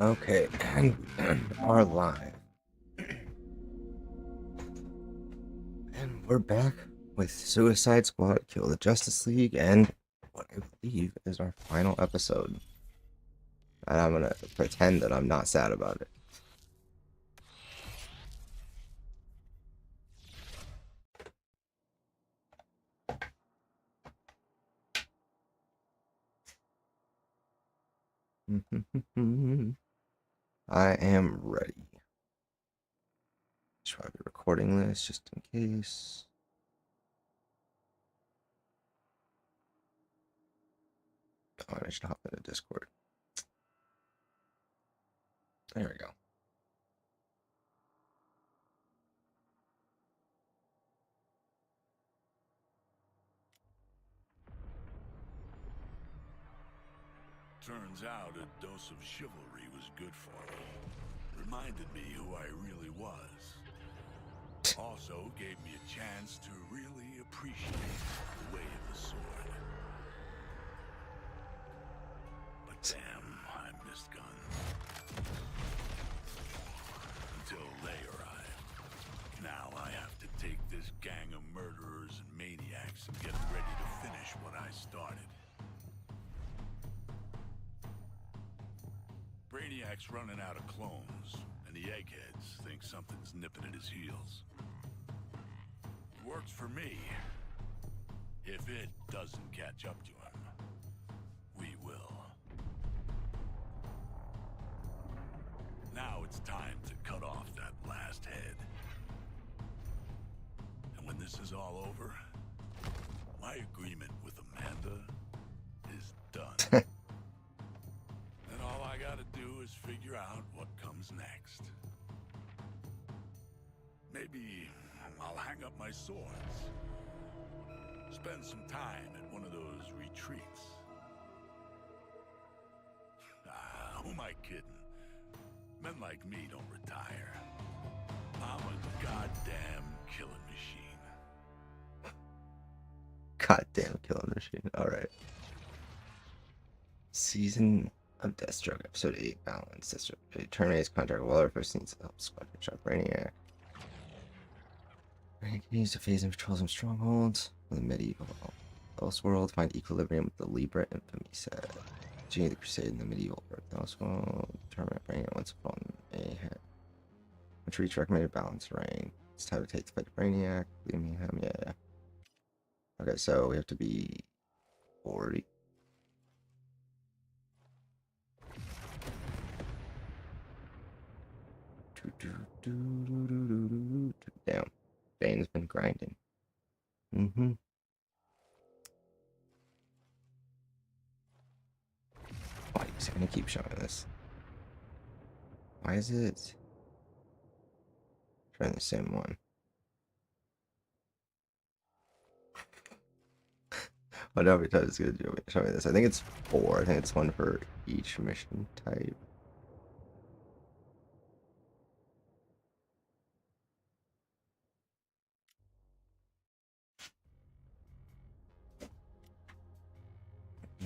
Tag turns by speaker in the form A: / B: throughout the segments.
A: Okay, and we are live. And we're back with Suicide Squad Kill the Justice League and what I believe is our final episode. And I'm gonna pretend that I'm not sad about it. I am ready. Should I be recording this just in case? Oh, I should hop into Discord. There we go.
B: Turns out a dose of chivalry was good for me. Reminded me who I really was. Also gave me a chance to really appreciate the way of the sword. But damn, I missed guns. Until they arrived. Now I have to take this gang of murderers and maniacs and get ready to finish what I started. Brainiac's running out of clones, and the eggheads think something's nipping at his heels. Works for me. If it doesn't catch up to him, we will. Now it's time to cut off that last head. And when this is all over, my agreement with Amanda is done. And all I gotta do is figure out what comes next. Maybe I'll hang up my swords. Spend some time at one of those retreats. Who am I kidding? Men like me don't retire. I'm a goddamn killing machine.
A: Goddamn killing machine. Alright. Season of Deathstroke, Episode 8, Balance. Deathstroke terminates contract while first needs to help Squad catch up. Brainiac. Brainiac continues to phase and patrol some strongholds in the medieval Elseworld. Find equilibrium with the Libra infamy set. Continue the crusade in the medieval Earth Elseworld. Determine Brainiac once upon a head. Which reach recommended balance range. It's time to take the fight to Brainiac. Leave me him, yeah. Okay, so we have to be 40. Damn. Bane's been grinding. Why is it gonna keep showing this? Why is it trying the same one? What every time it's gonna show me this? I think it's 4. I think it's one for each mission type.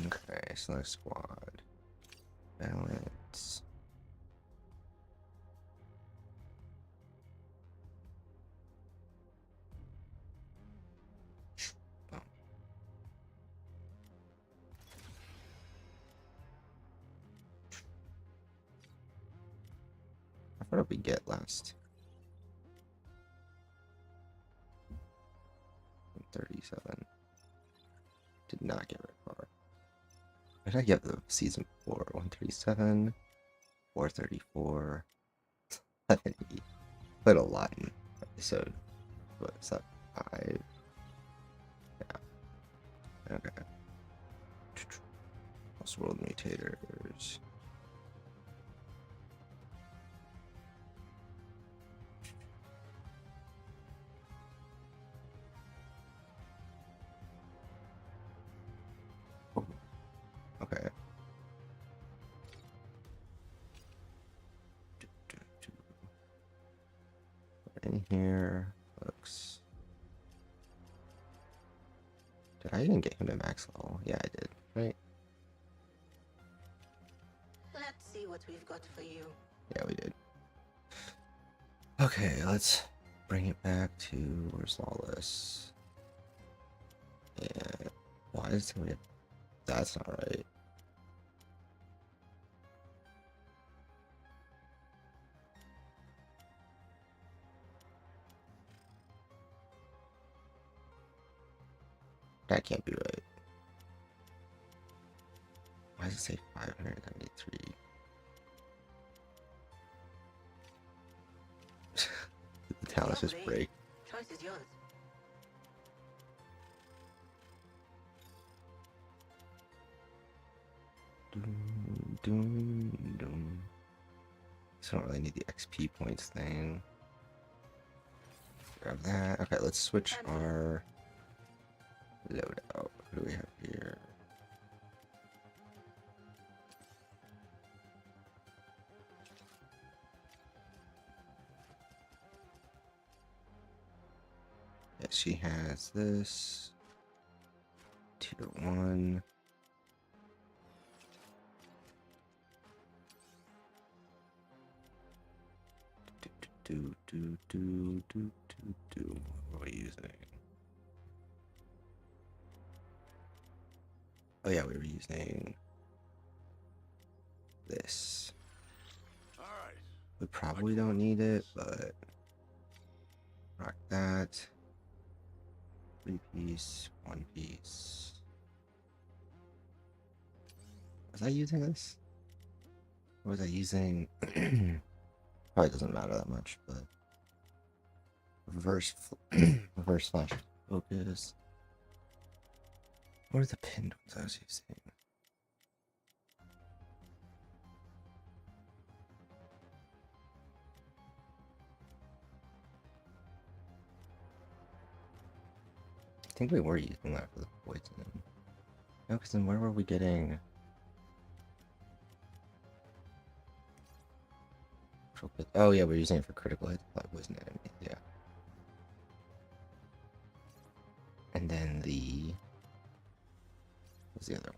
A: Okay, select squad. Balance. Oh. What did we get last? 37. Did not get very far. What did I get the season 4? 137, 434, 70. Played a lot in episode. What's that? 5. Yeah. Okay. Lost World Mutators. Okay. In here, looks. Did I even get him to max level? Yeah, I did. Right.
C: Let's see what what we've got for you.
A: Yeah, we did. Okay, let's bring it back to where's Lawless. Yeah, why is it? That's not right. That can't be right. Why does it say 593? The town is just break.
C: Choice is yours.
A: Doom, doom, doom. So I don't really need the XP points thing. Grab that. Okay, let's switch our loadout. What do we have here? Yeah, she has this. Tier 1. What are we using? Oh yeah, we were using this.
B: All right.
A: We probably don't need it, but rock that. 3-piece, 1-piece. Was I using this? Or was I using? Probably doesn't matter that much, but reverse flash focus. What are the pinned ones I was using? I think we were using that for the poison. No, because then where were we getting? Oh yeah, we're using it for critical hits, but poison enemies. Yeah. And then what's the other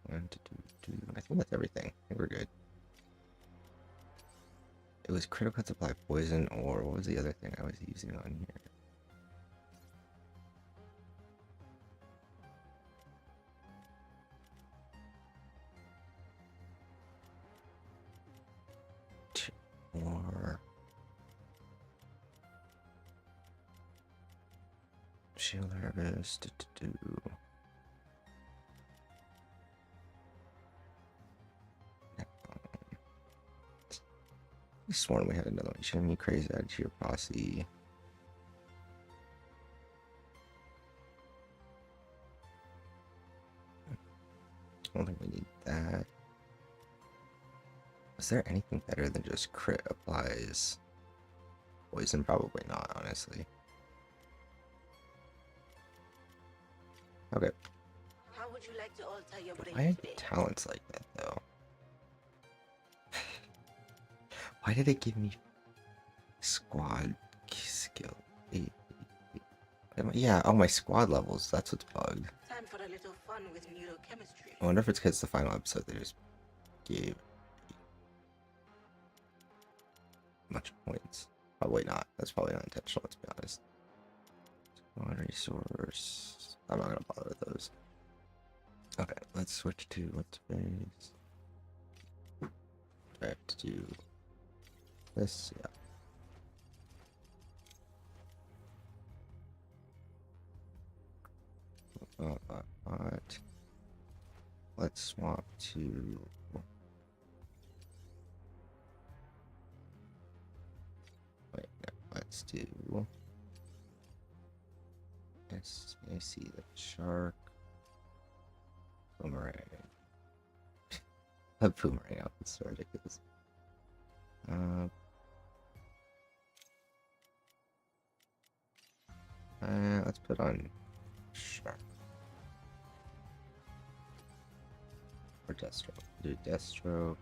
A: one? 1, 2, 2. I think that's everything. I think we're good. It was critical hits apply poison, or what was the other thing I was using on here? Or shield harvest. I sworn we had another one. You shouldn't be crazy out to your posse. I don't think we need that. Is there anything better than just crit applies poison? Probably not, honestly. Okay.
C: How would you like to alter your brain
A: I have
C: today?
A: talents like that, though. Why did it give me squad skill? Yeah, oh, my squad levels. That's what's bugged.
C: Time for a little fun with neurochemistry.
A: I wonder if it's because the final episode they just gave much points. Probably not. That's probably not intentional, let's be honest. Squad resource. I'm not gonna bother with those. Okay, let's switch to what's base. I have to do this, yeah. But let's swap to wait, no, let's do I see the shark boomerang. A boomerang outfit is so ridiculous. Let's put on shark. Or Deathstroke. Do Deathstroke.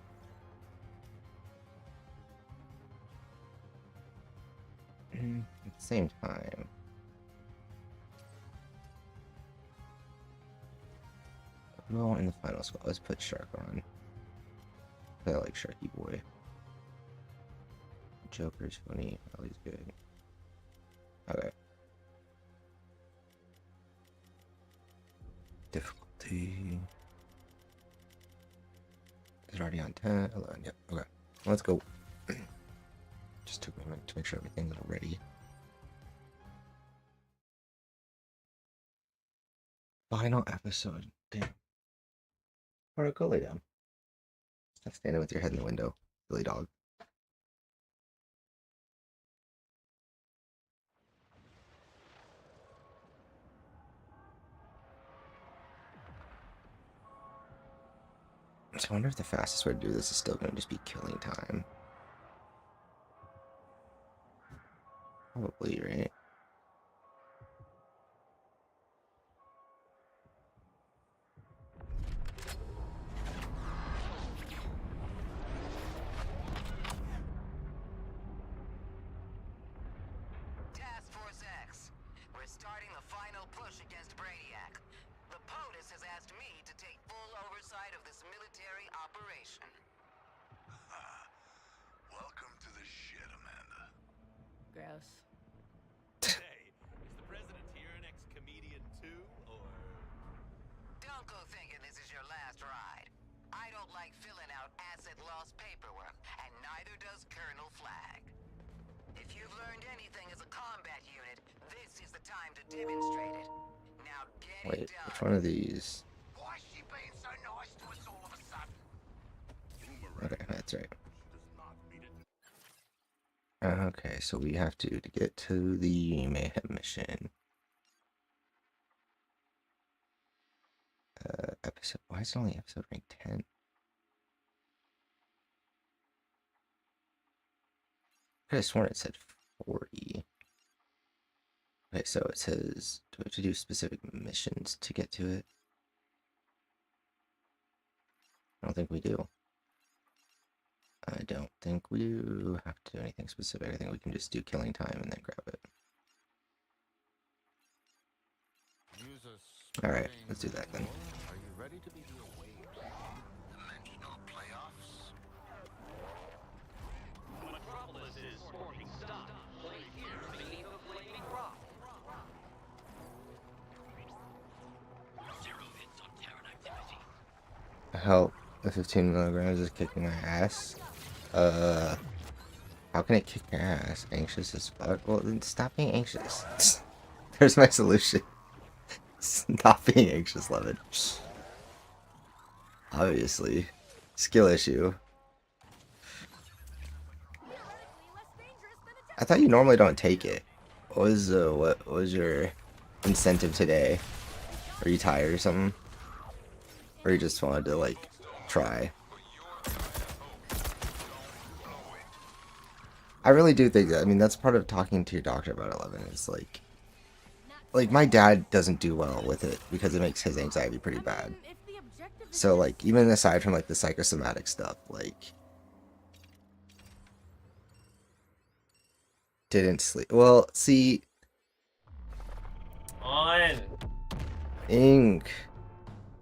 A: At the same time. Well, in the final squad, let's put Shark on. I like Sharky Boy. Joker's funny. Ellie's good. Okay. Difficulty. Is it already on 10? 11. Yep. Okay. Let's go. Just took a minute to make sure everything's ready. Final episode. Damn. Alright, go lay down. Stop standing with your head in the window, Billy dog. So I wonder if the fastest way to do this is still going to just be killing time. Probably, right?
D: Task Force X. We're starting the final push against BRRRR. The POTUS has asked me to take full oversight of this military operation.
B: Welcome to the shit, Amanda.
E: Gross.
F: Hey, is the president here an ex-comedian too, or...?
D: Don't go thinking this is your last ride. I don't like filling out asset loss paperwork, and neither does Colonel Flag. If you've learned anything as a combat unit, this is the time to demonstrate it. Now get
A: Wait,
D: it done.
A: which one of these?
D: Why is she being so nice to us all of a sudden?
A: Okay, that's right.
B: Does not mean it.
A: Okay, so we have to get to the Mayhem mission. Episode. Why is it only episode rank 10? I could have sworn it said 40. Okay, so it says, do we have to do specific missions to get to it? I don't think we do. I don't think we do have to do anything specific. I think we can just do killing time and then grab it. Alright, let's do that then.
G: Are you ready to be the
D: Dimensional playoffs?
F: Metropolis is sporting stock. Play here beneath a flaming rock.
D: Zero hits on Terran activity.
A: Help, the 15 milligrams is kicking my ass. How can it kick your ass? Anxious as fuck? Well, then stop being anxious. There's my solution. Stop being anxious, Levin. Obviously. Skill issue. I thought you normally don't take it. What was your incentive today? Are you tired or something? Or you just wanted to like try? I really do think that. I mean, that's part of talking to your doctor about 11 is like my dad doesn't do well with it because it makes his anxiety pretty bad. So like even aside from like the psychosomatic stuff, like didn't sleep. Well, see,
H: On.
A: Ink,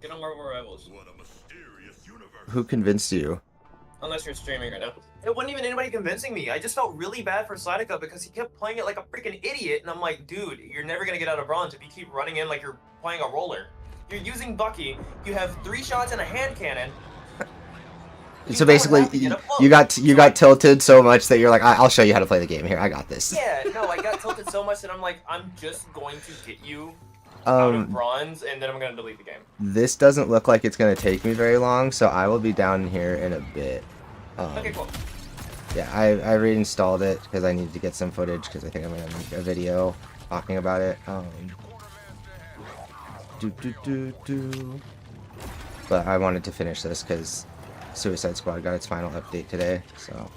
H: Get on Marvel Rivals.
B: What a mysterious universe.
A: who convinced you?
H: Unless you're streaming right now. It wasn't even anybody convincing me. I just felt really bad for Sideca because he kept playing it like a freaking idiot, and I'm like, dude, you're never gonna get out of bronze if you keep running in like you're playing a roller. You're using Bucky. You have 3 shots and a hand cannon.
A: So basically, you got tilted so much that you're like, I'll show you how to play the game. Here, I got this.
H: Yeah, no, I got tilted so much that I'm like, I'm just going to get you out of bronze, and then I'm gonna delete the game.
A: This doesn't look like it's gonna take me very long, so I will be down here in a bit.
H: Okay, cool.
A: Yeah, I reinstalled it because I needed to get some footage because I think I'm gonna make a video talking about it. But I wanted to finish this because Suicide Squad got its final update today. So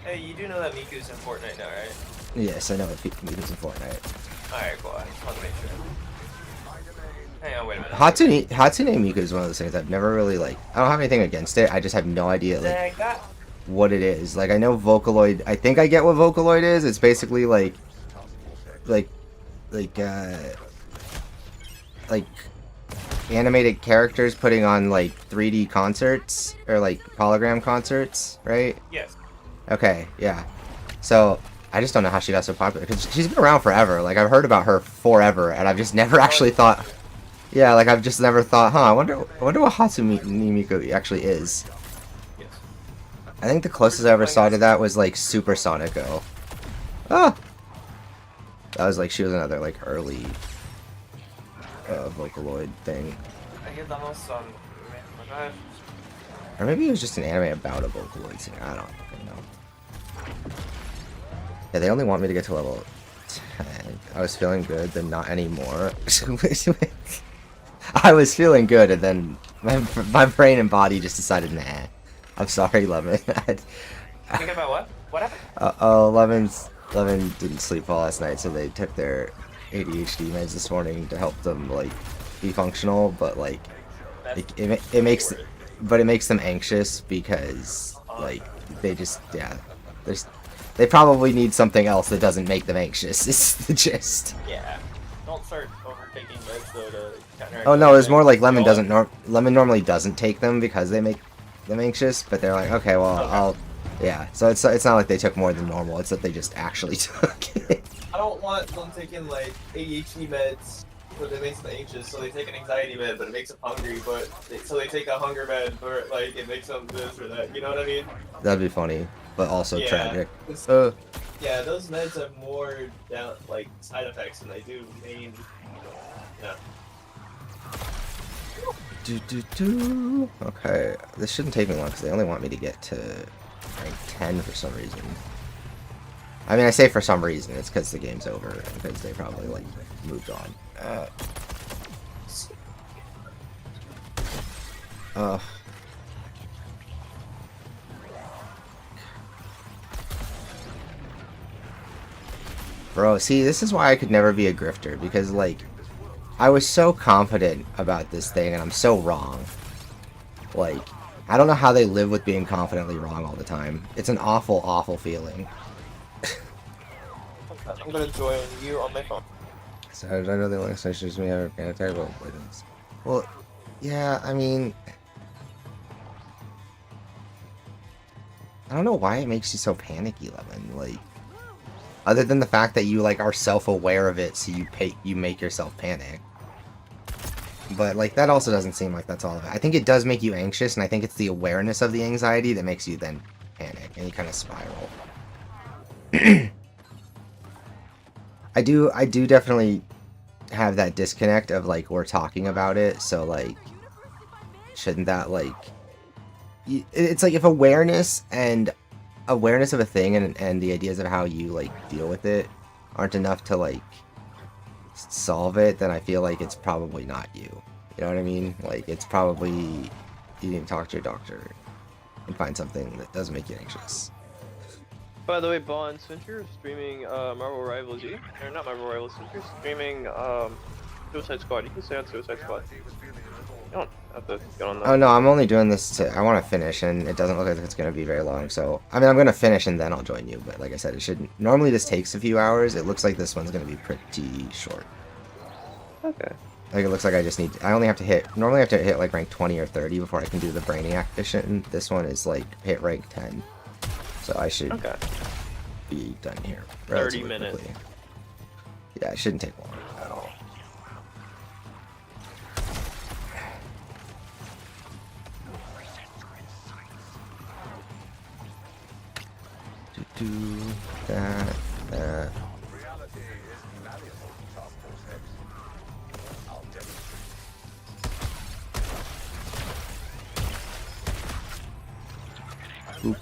H: Hey, you do know that Miku's in Fortnite now, right?
A: yes, I know it beats in Fortnite.
H: Alright, cool. I just wanted to make sure. Hang on, wait a minute.
A: Hatsune Miku is one of those things I've never really like. I don't have anything against it. I just have no idea like what it is. Like I know Vocaloid. I think I get what Vocaloid is. It's basically like animated characters putting on like 3D concerts or like hologram concerts, right?
H: Yes.
A: Okay, yeah. So I just don't know how she got so popular because she's been around forever. Like I've heard about her forever, and I've just never actually thought. Yeah, like I've just never thought, huh? I wonder what Hatsune Miku actually is.
H: Yes.
A: I think the closest I ever saw to that was like Super Sonico. Ah. That was like she was another like early Vocaloid thing.
H: I get the most on. Man,
A: Or maybe it was just an anime about a Vocaloid singer. I don't fucking know. Yeah, they only want me to get to level 10. I was feeling good, then not anymore. I was feeling good, and then my brain and body just decided, nah. I'm sorry, Lemon.
H: Think about what? What happened?
A: Lemon didn't sleep well last night, so they took their ADHD meds this morning to help them like be functional, but like it makes them anxious because like they just they probably need something else that doesn't make them anxious. Is the gist.
H: Yeah. Don't start overtaking meds though to counter.
A: Oh no, it's more like Lemon Lemon normally doesn't take them because they make them anxious, but they're like, okay, well, I'll. Yeah, so it's not like they took more than normal. It's that they just actually took it.
H: I don't want them taking like ADHD meds, but it makes them anxious. So they take an anxiety med, but it makes them hungry. So they take a hunger med, but like it makes them this or that. You know what I mean?
A: That'd be funny, but also
H: Yeah.
A: tragic.
H: Yeah, those meds have more like side effects than they do main. Yeah.
A: Okay, this shouldn't take me long because they only want me to get to rank 10 for some reason. I mean, I say for some reason, it's because the game's over, because they probably, like, moved on. Bro, see, this is why I could never be a grifter, because, like, I was so confident about this thing, and I'm so wrong. Like, I don't know how they live with being confidently wrong all the time. It's an awful, awful feeling.
H: I'm gonna join you on my phone.
A: So I know the only extensions we have are terrible. Well, yeah, I mean, I don't know why it makes you so panicky, Lemon. Like, other than the fact that you like are self-aware of it, so you make yourself panic. But like that also doesn't seem like that's all of it. I think it does make you anxious, and I think it's the awareness of the anxiety that makes you then panic and you kind of spiral. I do definitely have that disconnect of like we're talking about it, so like shouldn't that like it's like if awareness of a thing and the ideas of how you like deal with it aren't enough to like solve it, then I feel like it's probably not you. You know what I mean? Like it's probably you need to talk to your doctor and find something that doesn't make you anxious.
E: By the way, Bond, since you're streaming Marvel Rivals, or not Marvel Rivals, since you're streaming Suicide Squad, you can stay on Suicide Squad. You don't have to get on that.
A: Oh no, I'm only doing this I want to finish, and it doesn't look like it's going to be very long, so I mean I'm going to finish and then I'll join you, but like I said, it shouldn't. Normally this takes a few hours. It looks like this one's going to be pretty short.
E: Okay.
A: Like it looks like I only have to hit, normally I have to hit like rank 20 or 30 before I can do the Brainiac mission. This one is like hit rank 10. So I should be done here.
E: 30 minutes.
A: Quickly. Yeah, it shouldn't take long at all. Do that. Oop.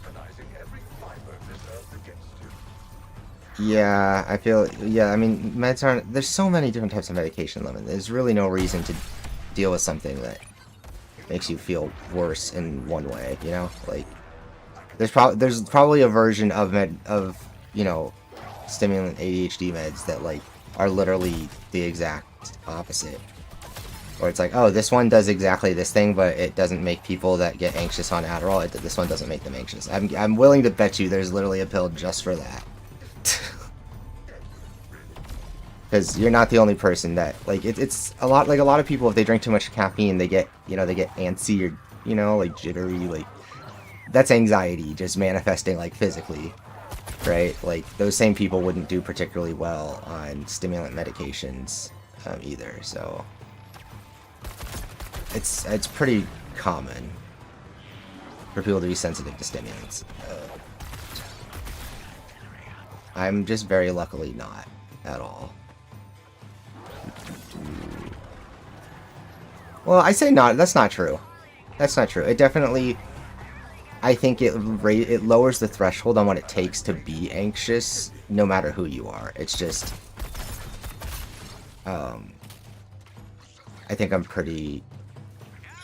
A: Yeah, I feel, yeah, I mean, meds aren't, there's so many different types of medication, Lemon. There's really no reason to deal with something that makes you feel worse in one way, you know? Like, there's probably a version of you know, stimulant ADHD meds that, like, are literally the exact opposite. Or it's like, oh, this one does exactly this thing, but it doesn't make people that get anxious on Adderall, this one doesn't make them anxious. I'm willing to bet you there's literally a pill just for that. because you're not the only person that like it's a lot like a lot of people if they drink too much caffeine they get they get antsy or like jittery, like that's anxiety just manifesting like physically, right? Like those same people wouldn't do particularly well on stimulant medications either, so it's pretty common for people to be sensitive to stimulants. I'm just very luckily not at all. Well, I say not. That's not true. That's not true. It definitely, I think it lowers the threshold on what it takes to be anxious, no matter who you are. It's just, I think I'm pretty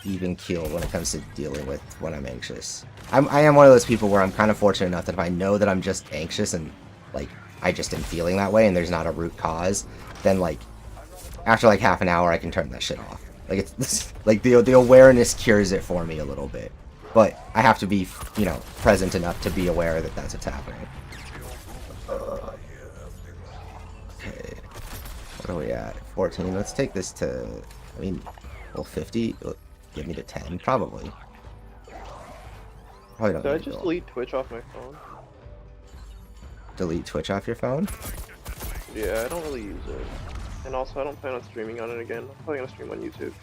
A: even keeled when it comes to dealing with when I'm anxious. I am one of those people where I'm kind of fortunate enough that if I know that I'm just anxious and like I just am feeling that way and there's not a root cause, then like after like half an hour I can turn that shit off. Like it's like the awareness cures it for me a little bit, but I have to be present enough to be aware that that's what's happening. Okay, what are we at? 14. Let's take this to, I mean, well, 50. Get me to 10, probably. Probably don't.
E: Did I
A: need to
E: just
A: go.
E: delete Twitch off my phone?
A: Delete Twitch off your phone?
E: Yeah, I don't really use it. And also, I don't plan on streaming on it again. I'm probably gonna stream on YouTube.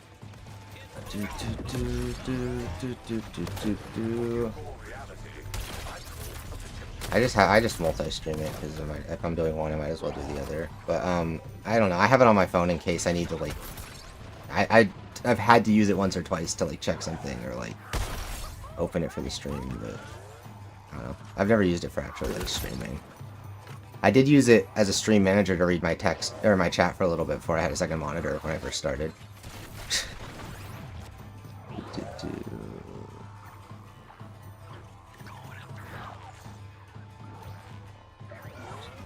A: I just multi-stream it because if I'm doing one, I might as well do the other. But I don't know. I have it on my phone in case I need to like. I've had to use it once or twice to like check something or like open it for the stream, but I don't know. I've never used it for actually like streaming. I did use it as a stream manager to read my text or my chat for a little bit before I had a second monitor when I first started.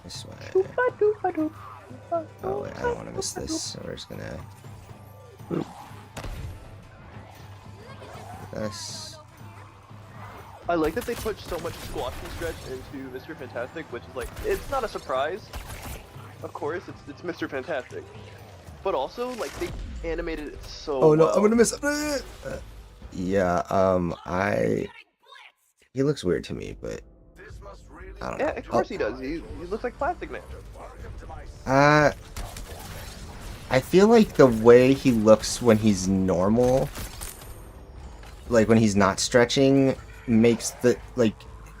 A: This way. Oh wait, I don't want to miss this, so we're just gonna. Boop. This.
E: I like that they put so much squash and stretch into Mr. Fantastic, which is like, it's not a surprise. Of course, it's Mr. Fantastic. But also, like, they animated it so
A: Oh no,
E: well.
A: I'm gonna miss it. Yeah, he looks weird to me, but I don't know.
E: Yeah, of course he does. He looks like Plastic Man.
A: I feel like the way he looks when he's normal, like when he's not stretching, makes the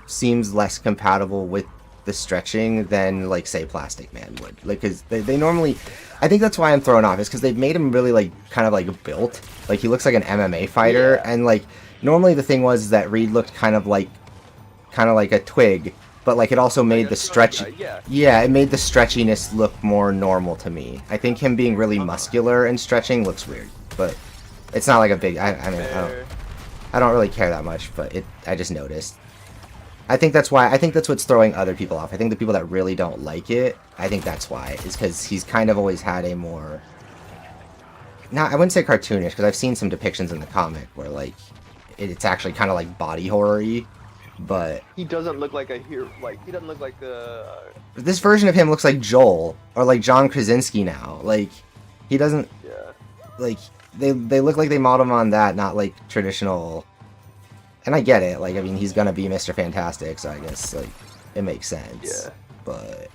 A: seems less compatible with the stretching than like say Plastic Man would. Like, cause they normally, I think that's why I'm thrown off, is because they've made him really like kind of like built. Like he looks like an MMA fighter,
E: Yeah.
A: and like normally the thing was that Reed looked kind of like a twig. But like it also made the stretch, yeah, it made the stretchiness look more normal to me. I think him being really muscular and stretching looks weird, but it's not like a big. I mean, I don't really care that much, but I just noticed. I think that's why. I think that's what's throwing other people off. I think the people that really don't like it, I think that's why, is because he's kind of always had a more. Now I wouldn't say cartoonish, because I've seen some depictions in the comic where like it's actually kind of like body horror-y. But
E: he doesn't look like a hero. Like he doesn't look like a.
A: This version of him looks like Joel or like John Krasinski now. Like he doesn't.
E: Yeah.
A: Like they look like they modeled him on that, not like traditional. And I get it. Like I mean, he's gonna be Mr. Fantastic, so I guess like it makes sense.
E: Yeah.
A: But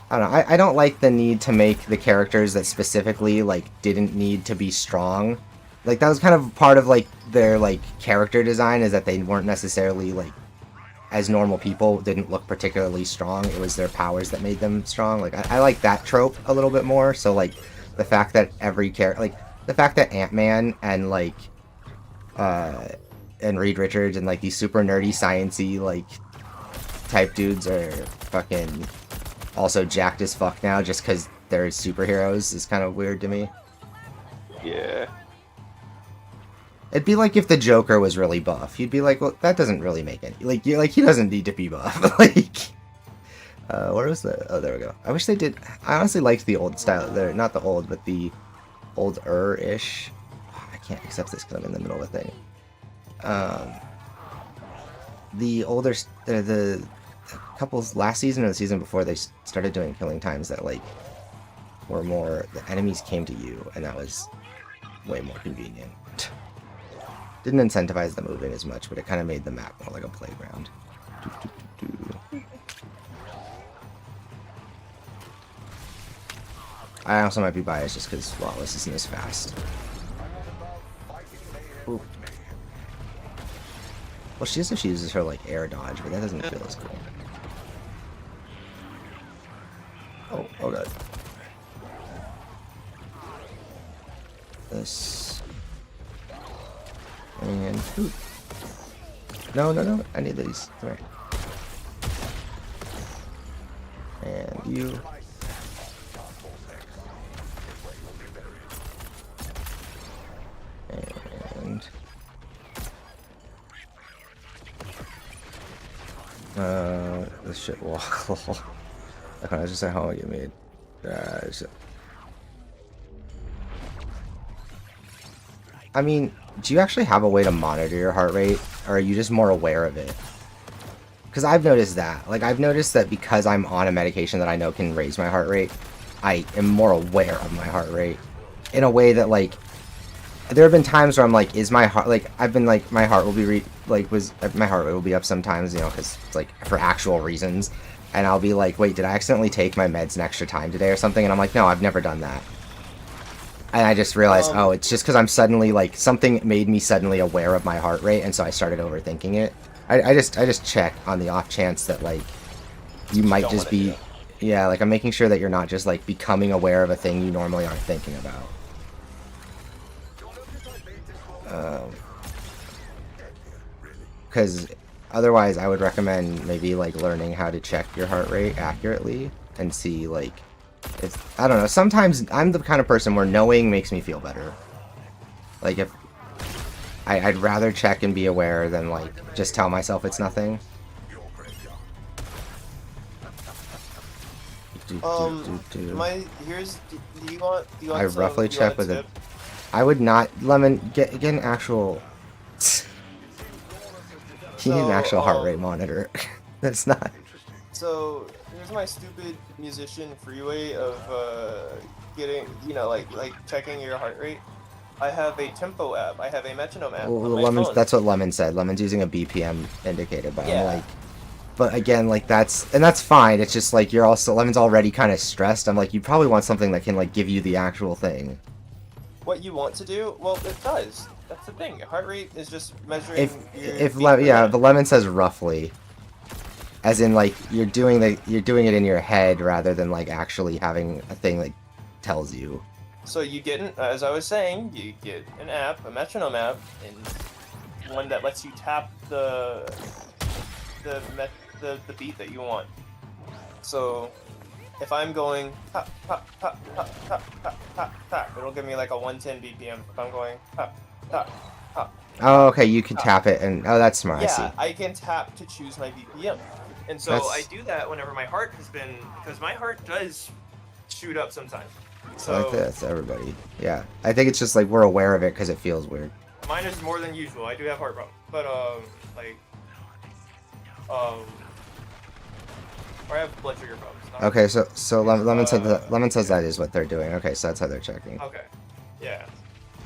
A: I don't know. I don't like the need to make the characters that specifically like didn't need to be strong. Like that was kind of part of like their like character design, is that they weren't necessarily like as normal people, didn't look particularly strong. It was their powers that made them strong. Like I like that trope a little bit more. So like the fact that every character, like the fact that Ant-Man and like and Reed Richards and like these super nerdy sciencey like type dudes are fucking also jacked as fuck now just because they're superheroes is kind of weird to me.
E: Yeah.
A: It'd be like if the Joker was really buff. You'd be like, well, that doesn't really make any... Like, he doesn't need to be buff. Like... where was the... Oh, there we go. I wish they did... I honestly liked the old style. They're not the old, but the older-ish... Oh, I can't accept this because I'm in the middle of a thing. The older... The couples last season or the season before, they started doing killing times that, like... were more, the enemies came to you, and that was way more convenient. Didn't incentivize the moving as much, but it kind of made the map more like a playground. I also might be biased just because Flawless isn't as fast. Ooh. Well, she uses her like air dodge, but that doesn't feel as cool. Oh god. This. And ooh. No, I need these. Come here. And you. And this shit walk. I was just saying how you made. I mean, do you actually have a way to monitor your heart rate, or are you just more aware of it? Because I've noticed that. Like, I've noticed that because I'm on a medication that I know can raise my heart rate, I am more aware of my heart rate in a way that, like, there have been times where I'm like, is my heart, like, I've been like, my heart will be my heart rate will be up sometimes, you know, because it's like for actual reasons, and I'll be like, wait, did I accidentally take my meds an extra time today or something? And I'm like, no, I've never done that. And I just realized, oh, it's just because I'm suddenly, like, something made me suddenly aware of my heart rate, and so I started overthinking it. I just check on the off chance that, like, you might just be, yeah, like, I'm making sure that you're not just, like, becoming aware of a thing you normally aren't thinking about. Because otherwise I would recommend maybe, like, learning how to check your heart rate accurately and see, like, if, I don't know, sometimes I'm the kind of person where knowing makes me feel better. Like, if I'd rather check and be aware than, like, just tell myself it's nothing.
H: Do you want
A: I roughly check with it. I would not, Lemon, get an actual. You need an actual heart rate monitor. That's not.
H: So here's my stupid musician freeway of getting, you know, like checking your heart rate. I have a tempo app. I have a metronome app.
A: Well,
H: on my
A: Lemon,
H: phone.
A: that's what Lemon said. Lemon's using a BPM indicator, but
H: Yeah.
A: I'm like, but again, like that's fine. It's just like you're also Lemon's already kind of stressed. I'm like, you probably want something that can like give you the actual thing.
H: What you want to do? Well, it does. That's the thing. Heart rate is just measuring.
A: Yeah, the Lemon says roughly, as in like you're doing it in your head rather than like actually having a thing that tells you.
H: So you get as I was saying, you get an app, a metronome app, and one that lets you tap the beat that you want. So if I'm going tap tap tap tap tap tap tap tap, it'll give me like a 110 BPM. If I'm going tap tap tap.
A: Oh, okay, you can tap it, and oh, that's smart.
H: Yeah,
A: I see.
H: I can tap to choose my BPM, and so I do that whenever my heart has been, because my heart does shoot up sometimes. So
A: like this, everybody. Yeah, I think it's just like we're aware of it because it feels weird.
H: Mine is more than usual. I do have heart problems, but or I have blood sugar problems.
A: Okay, so Lemon says that is what they're doing. Okay, so that's how they're checking.
H: Okay, yeah.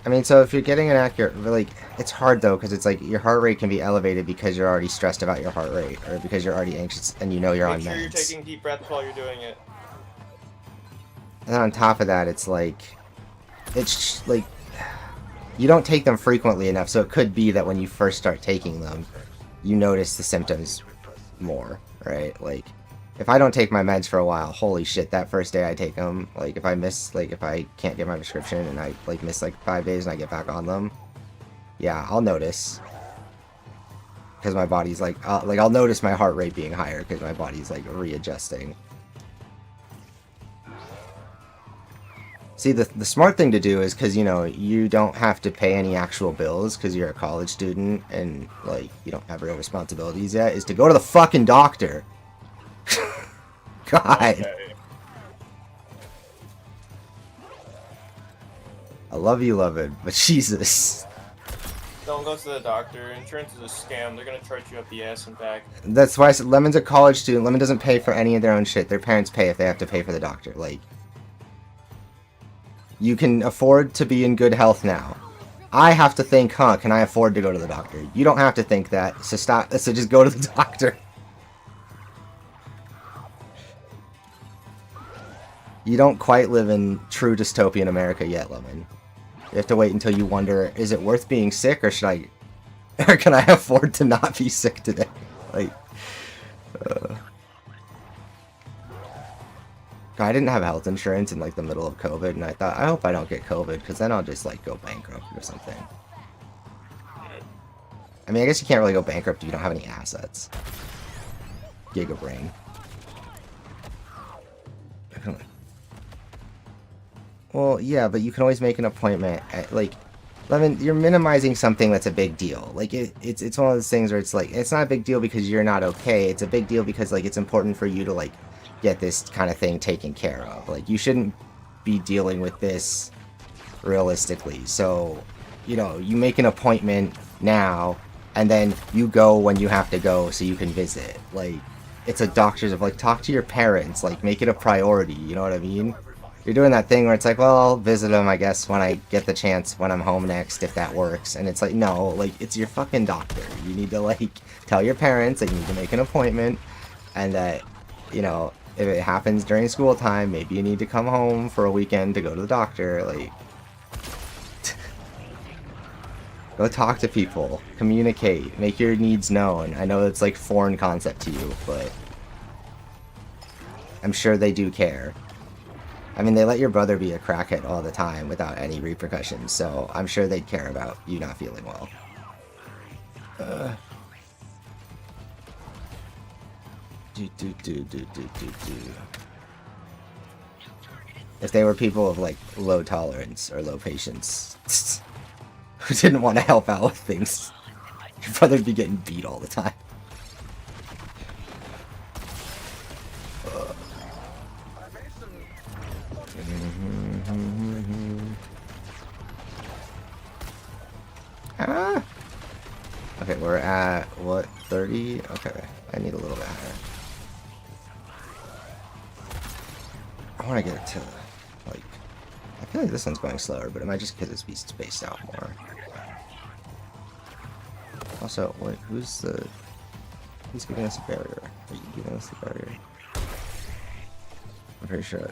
A: I mean, so if you're getting an accurate, really, it's hard though because it's like your heart rate can be elevated because you're already stressed about your heart rate, or because you're already anxious and you know you're on meds.
H: Make sure you're taking deep breaths while you're doing it.
A: And then on top of that, it's like you don't take them frequently enough, so it could be that when you first start taking them, you notice the symptoms more, right? Like, if I don't take my meds for a while, holy shit, that first day I take them, like, if I can't get my prescription and I, like, miss, like, 5 days and I get back on them, yeah, I'll notice. Because my body's, like, I'll notice my heart rate being higher because my body's, like, readjusting. See, the smart thing to do is, because, you know, you don't have to pay any actual bills because you're a college student and, like, you don't have real responsibilities yet, is to go to the fucking doctor. God. Okay. I love you, Lovin', but Jesus.
H: Don't go to the doctor. Insurance is a scam. They're gonna charge you up the ass and back.
A: That's why I said Lemon's a college student. Lemon doesn't pay for any of their own shit. Their parents pay if they have to pay for the doctor. Like, You can afford to be in good health now. I have to think, huh, can I afford to go to the doctor? You don't have to think that, so stop, so just go to the doctor. You don't quite live in true dystopian America yet, Lemon. You have to wait until you wonder, is it worth being sick, or should I, or can I afford to not be sick today? Like, I didn't have health insurance in like the middle of COVID, and I thought, I hope I don't get COVID, because then I'll just like go bankrupt or something. I mean, I guess you can't really go bankrupt if you don't have any assets. Giga brain. Well, yeah, but you can always make an appointment at, like, Lemon, you're minimizing something that's a big deal. Like, it's one of those things where it's like, it's not a big deal because you're not okay. It's a big deal because, like, it's important for you to, like, get this kind of thing taken care of. Like, you shouldn't be dealing with this realistically. So, you know, you make an appointment now, and then you go when you have to go so you can visit. Like, it's a doctor's of, like, talk to your parents. Like, make it a priority, you know what I mean? You're doing that thing where it's like, well, I'll visit them, I guess, when I get the chance, when I'm home next, if that works. And it's like, no, like, it's your fucking doctor. You need to, like, tell your parents that you need to make an appointment, and that, you know, if it happens during school time, maybe you need to come home for a weekend to go to the doctor. Like, go talk to people, communicate, make your needs known. I know it's, like, foreign concept to you, but I'm sure they do care. I mean, they let your brother be a crackhead all the time without any repercussions, so I'm sure they'd care about you not feeling well. If they were people of, like, low tolerance or low patience, who didn't want to help out with things, your brother'd be getting beat all the time. Ah. Okay, we're at, what, 30? Okay, I need a little bit higher. I want to get it to, like, I feel like this one's going slower, but it might just because it's be spaced out more. Also, wait, who's giving us a barrier? Are you giving us the barrier? I'm pretty sure.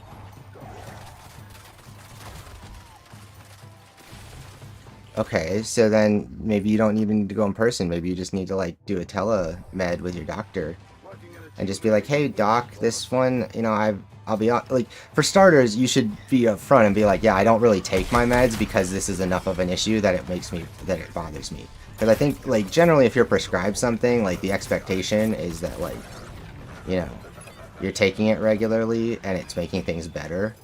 A: Okay, so then maybe you don't even need to go in person. Maybe you just need to, like, do a telemed with your doctor. And just be like, hey, doc, this one, you know, I'll be on, like, for starters, you should be upfront and be like, yeah, I don't really take my meds because this is enough of an issue that it bothers me. Because I think, like, generally if you're prescribed something, like, the expectation is that, like, you know, you're taking it regularly and it's making things better.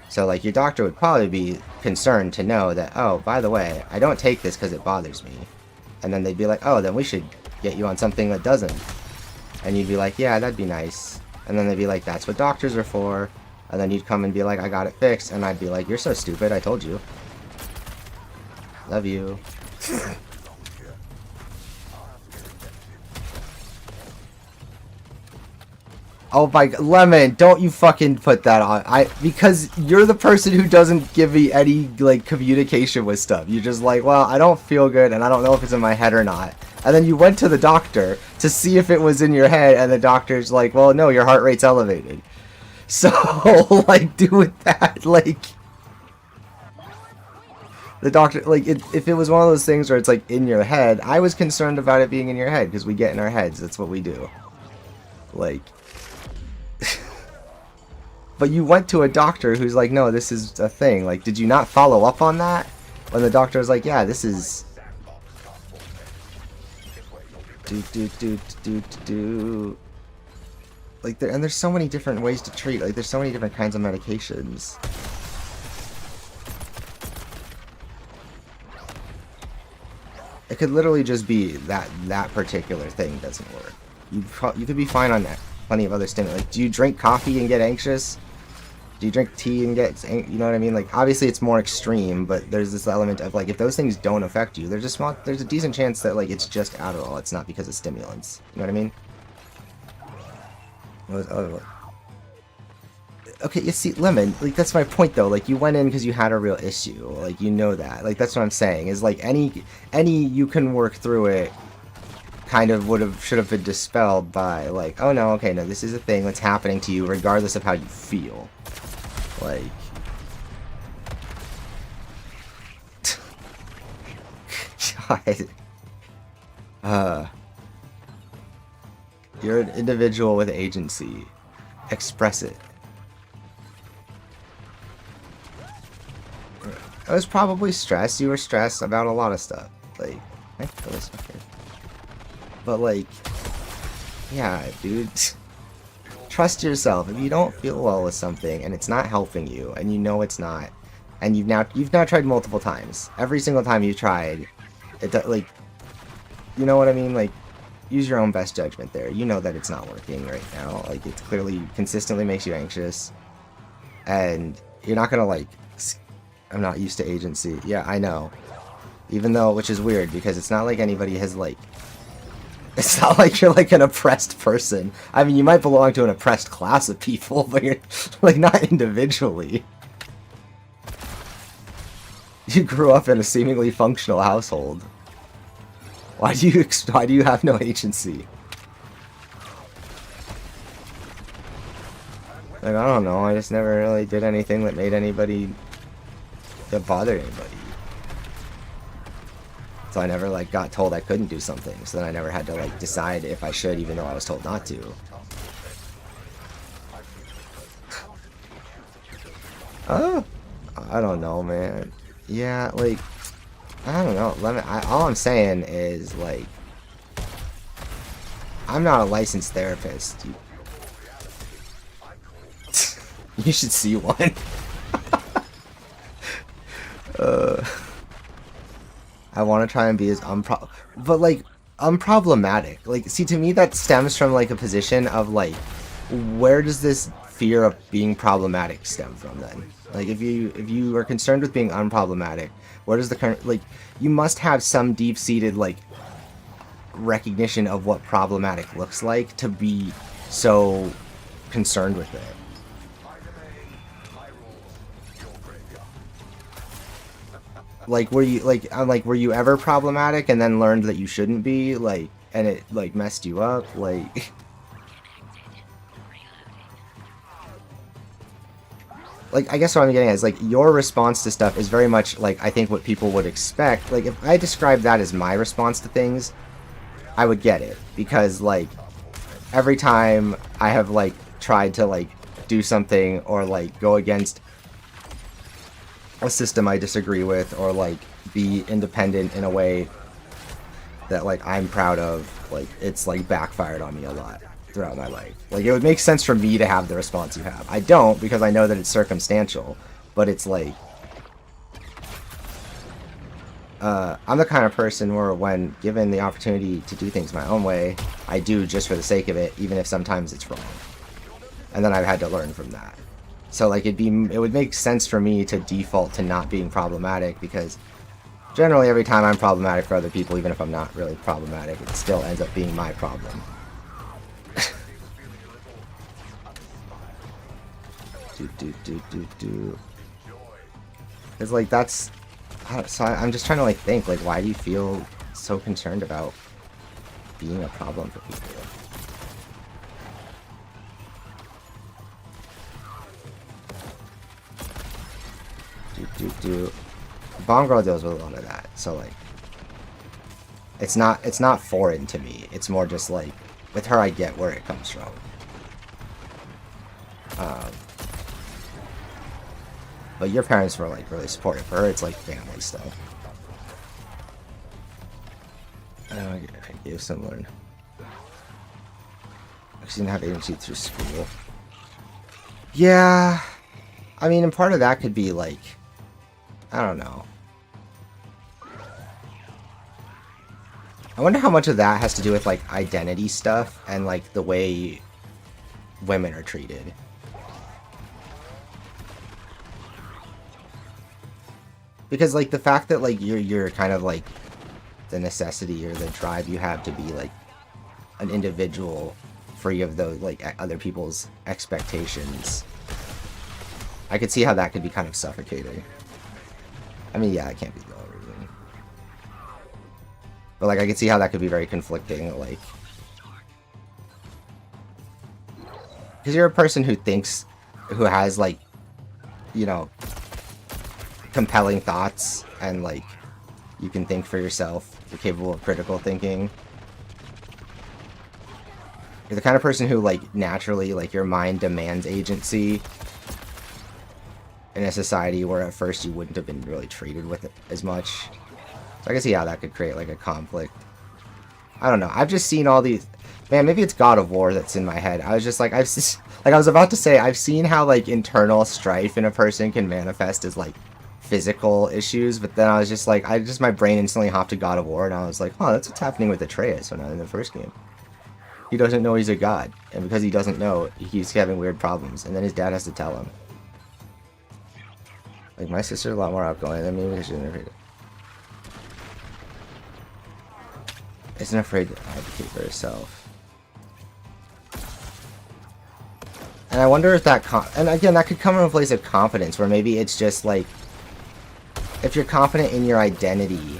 A: So, like, your doctor would probably be concerned to know that, oh, by the way, I don't take this because it bothers me. And then they'd be like, oh, then we should get you on something that doesn't. And you'd be like, yeah, that'd be nice. And then they'd be like, that's what doctors are for. And then you'd come and be like, I got it fixed. And I'd be like, you're so stupid, I told you. Love you. Oh my god, Lemon, don't you fucking put that on. Because you're the person who doesn't give me any, like, communication with stuff. You're just like, well, I don't feel good and I don't know if it's in my head or not. And then you went to the doctor to see if it was in your head, and the doctor's like, well, no, your heart rate's elevated. So, like, do with that, like... The doctor, like, if it was one of those things where it's, like, in your head, I was concerned about it being in your head, because we get in our heads, that's what we do. Like... But you went to a doctor who's like, no, this is a thing. Like, did you not follow up on that? When the doctor was like, yeah, this is... Like, and there's so many different ways to treat. Like, there's so many different kinds of medications. It could literally just be that particular thing doesn't work. You could be fine on that. Plenty of other stimulants. Like, do you drink coffee and get anxious? Do you drink tea and get, you know what I mean? Like, obviously it's more extreme, but there's this element of, like, if those things don't affect you, there's a decent chance that, like, it's just Adderall. It's not because of stimulants. You know what I mean? okay, you see, Lemon, like, that's my point, though. Like, you went in because you had a real issue. Like, you know that. Like, that's what I'm saying. Is, like, any you can work through it kind of should have been dispelled by, like, oh, no, okay, no, this is a thing that's happening to you regardless of how you feel. Like... God. You're an individual with agency. Express it. I was probably stressed. You were stressed about a lot of stuff. Like, I feel this fucker. But like, yeah, dude. Trust yourself. If you don't feel well with something and it's not helping you, and you know it's not, and you've now tried multiple times. Every single time you tried, like, you know what I mean? Like, use your own best judgment there. You know that it's not working right now. Like, it clearly consistently makes you anxious, and you're not gonna like. I'm not used to agency. Yeah, I know. Even though, which is weird, because it's not like anybody has, like... It's not like you're, like, an oppressed person. I mean, you might belong to an oppressed class of people, but you're, like, not individually. You grew up in a seemingly functional household. Why do you have no agency? Like, I don't know, I just never really did anything that made anybody... that bothered anybody. So I never, like, got told I couldn't do something, so then I never had to, like, decide if I should, even though I was told not to. I don't know, man. Yeah, like, I don't know. All I'm saying is, like, I'm not a licensed therapist. You should see one. I want to try and be as unproblematic. Like, see, to me that stems from, like, a position of, like, where does this fear of being problematic stem from then? Like, if you are concerned with being unproblematic, where does the current, like, you must have some deep-seated, like, recognition of what problematic looks like to be so concerned with it. Like, were you ever problematic and then learned that you shouldn't be, like, and it, like, messed you up, like... Like, I guess what I'm getting at is, like, your response to stuff is very much, like, I think what people would expect. Like, if I described that as my response to things, I would get it. Because, like, every time I have, like, tried to, like, do something or, like, go against a system I disagree with, or, like, be independent in a way that, like, I'm proud of, like, it's, like, backfired on me a lot throughout my life. Like, it would make sense for me to have the response you have. I don't, because I know that it's circumstantial, but it's, like, I'm the kind of person where when given the opportunity to do things my own way, I do just for the sake of it, even if sometimes it's wrong. And then I've had to learn from that. So, like, it would make sense for me to default to not being problematic, because generally every time I'm problematic for other people, even if I'm not really problematic, it still ends up being my problem. It's like, that's... So I'm just trying to, like, think, like, why do you feel so concerned about being a problem for people? Bomb Girl deals with a lot of that, so, like, it's not foreign to me. It's more just, like, with her I get where it comes from. But your parents were, like, really supportive. For her, it's, like, family stuff. I gave similar. She didn't have agency through school. Yeah. I mean, and part of that could be, like, I don't know. I wonder how much of that has to do with, like, identity stuff and, like, the way women are treated. Because, like, the fact that, like, you're kind of, like, the necessity or the drive you have to be, like, an individual free of those, like, other people's expectations I could see how that could be kind of suffocating. I mean, yeah, it can't be the only reason. But, like, I could see how that could be very conflicting, like... Because you're a person who thinks... Who has, like... You know... compelling thoughts, and, like... You can think for yourself. You're capable of critical thinking. You're the kind of person who, like, naturally, like, your mind demands agency in a society where at first you wouldn't have been really treated with it as much. So I can see how that could create, like, a conflict. I don't know. I've just seen all these... Man, maybe it's God of War that's in my head. I was just like, I was about to say, I've seen how, like, internal strife in a person can manifest as, like, physical issues, but then I was just like, my brain instantly hopped to God of War, and I was like, oh, that's what's happening with Atreus in the first game. He doesn't know he's a god, and because he doesn't know, he's having weird problems, and then his dad has to tell him. Like, my sister's a lot more outgoing than me because she's afraid. Isn't afraid to advocate for herself. And I wonder if that, and again, that could come from a place of confidence, where maybe it's just like, if you're confident in your identity,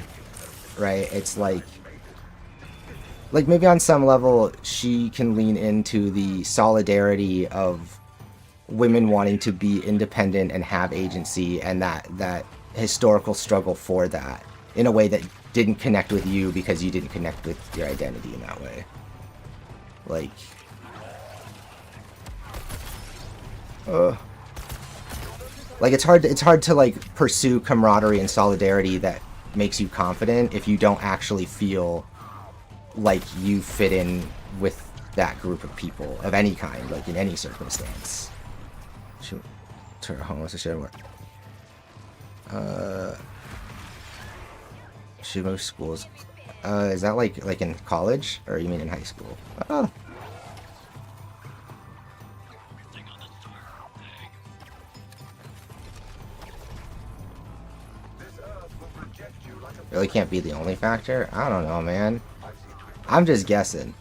A: right, it's like maybe on some level she can lean into the solidarity of women wanting to be independent and have agency, and that historical struggle for that in a way that didn't connect with you because you didn't connect with your identity in that way. Like, like it's hard to like pursue camaraderie and solidarity that makes you confident if you don't actually feel like you fit in with that group of people of any kind, like in any circumstance. Turn home. What's the share more? She moves schools. Is that like in college, or you mean in high school? Oh. Really can't be the only factor? I don't know, man. I'm just guessing.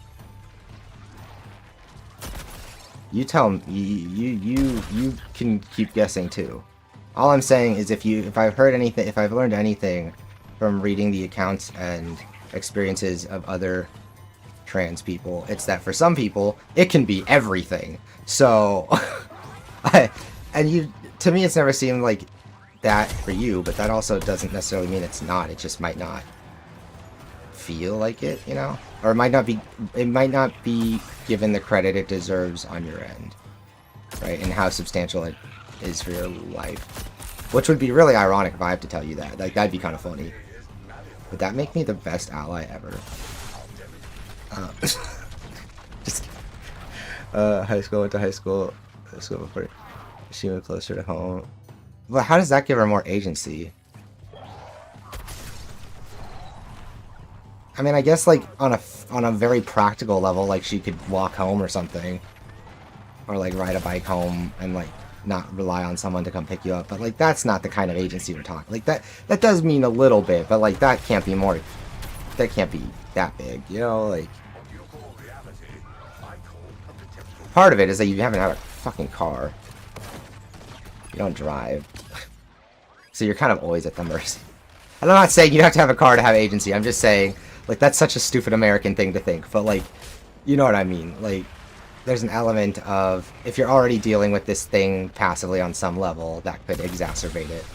A: You tell me. You can keep guessing too. All I'm saying is if I've heard anything, if I've learned anything from reading the accounts and experiences of other trans people, it's that for some people it can be everything. So, to me, it's never seemed like that for you, but that also doesn't necessarily mean it's not. It just might not feel like it, you know, or it might not be given the credit it deserves on your end, right? And how substantial it is for your life, which would be really ironic if I have to tell you that. Like, that'd be kind of funny. Would that make me the best ally ever? Just high school, went to high school before she moved closer to home. But how does that give her more agency? I mean, I guess like on a very practical level, like she could walk home or something, or like ride a bike home and like not rely on someone to come pick you up. But like that's not the kind of agency we're talking. Like that does mean a little bit, but like that can't be that big, you know? Like part of it is that you haven't had a fucking car. You don't drive. So you're kind of always at the mercy. And I'm not saying you have to have a car to have agency. I'm just saying, like, that's such a stupid American thing to think. But, like, you know what I mean. Like, there's an element of, if you're already dealing with this thing passively on some level, that could exacerbate it.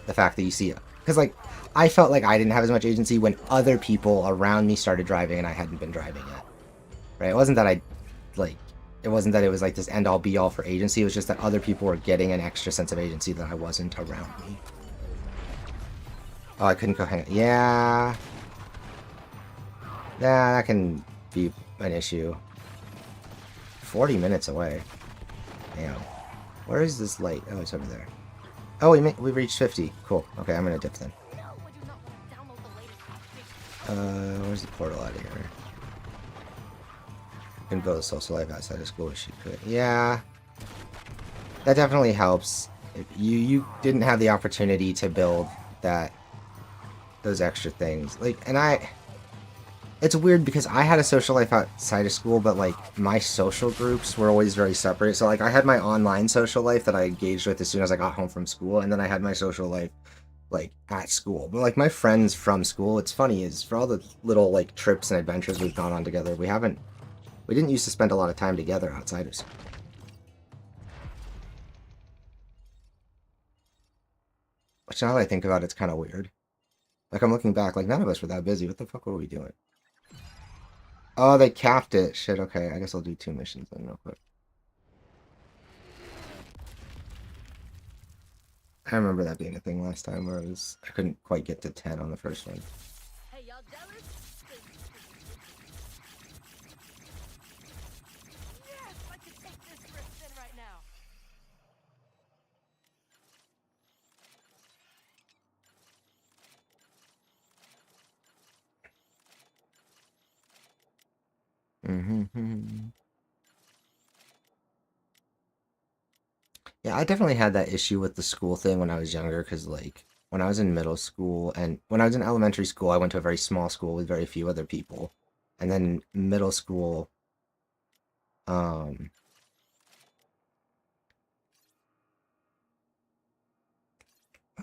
A: The fact that you see it. Because, like, I felt like I didn't have as much agency when other people around me started driving and I hadn't been driving yet. Right? It wasn't that it wasn't that it was like this end-all be-all for agency. It was just that other people were getting an extra sense of agency that I wasn't around me. Oh, I couldn't go hang out. Yeah. Nah, that can be an issue. 40 minutes away. Damn. Where is this light? Oh, it's over there. Oh, we reached 50. Cool. Okay, I'm gonna dip then. Where's the portal out of here? Can build a social life outside of school if she could. Yeah, that definitely helps. If you didn't have the opportunity to build those extra things. Like, and It's weird because I had a social life outside of school, but like my social groups were always very separate. So like I had my online social life that I engaged with as soon as I got home from school, and then I had my social life like at school. But like my friends from school, it's funny is for all the little like trips and adventures we've gone on together, we didn't used to spend a lot of time together outside of school. Which now that I think about it, it's kind of weird. Like I'm looking back, like none of us were that busy. What the fuck were we doing? Oh, they capped it. Shit, okay. I guess I'll do 2 missions then real quick. I remember that being a thing last time where I couldn't quite get to 10 on the first one.
G: Hey, y'all jealous? Yes, I can take this for a spin right now.
A: Yeah, I definitely had that issue with the school thing when I was younger, because like when I was in middle school and when I was in elementary school, I went to a very small school with very few other people. And then middle school, um,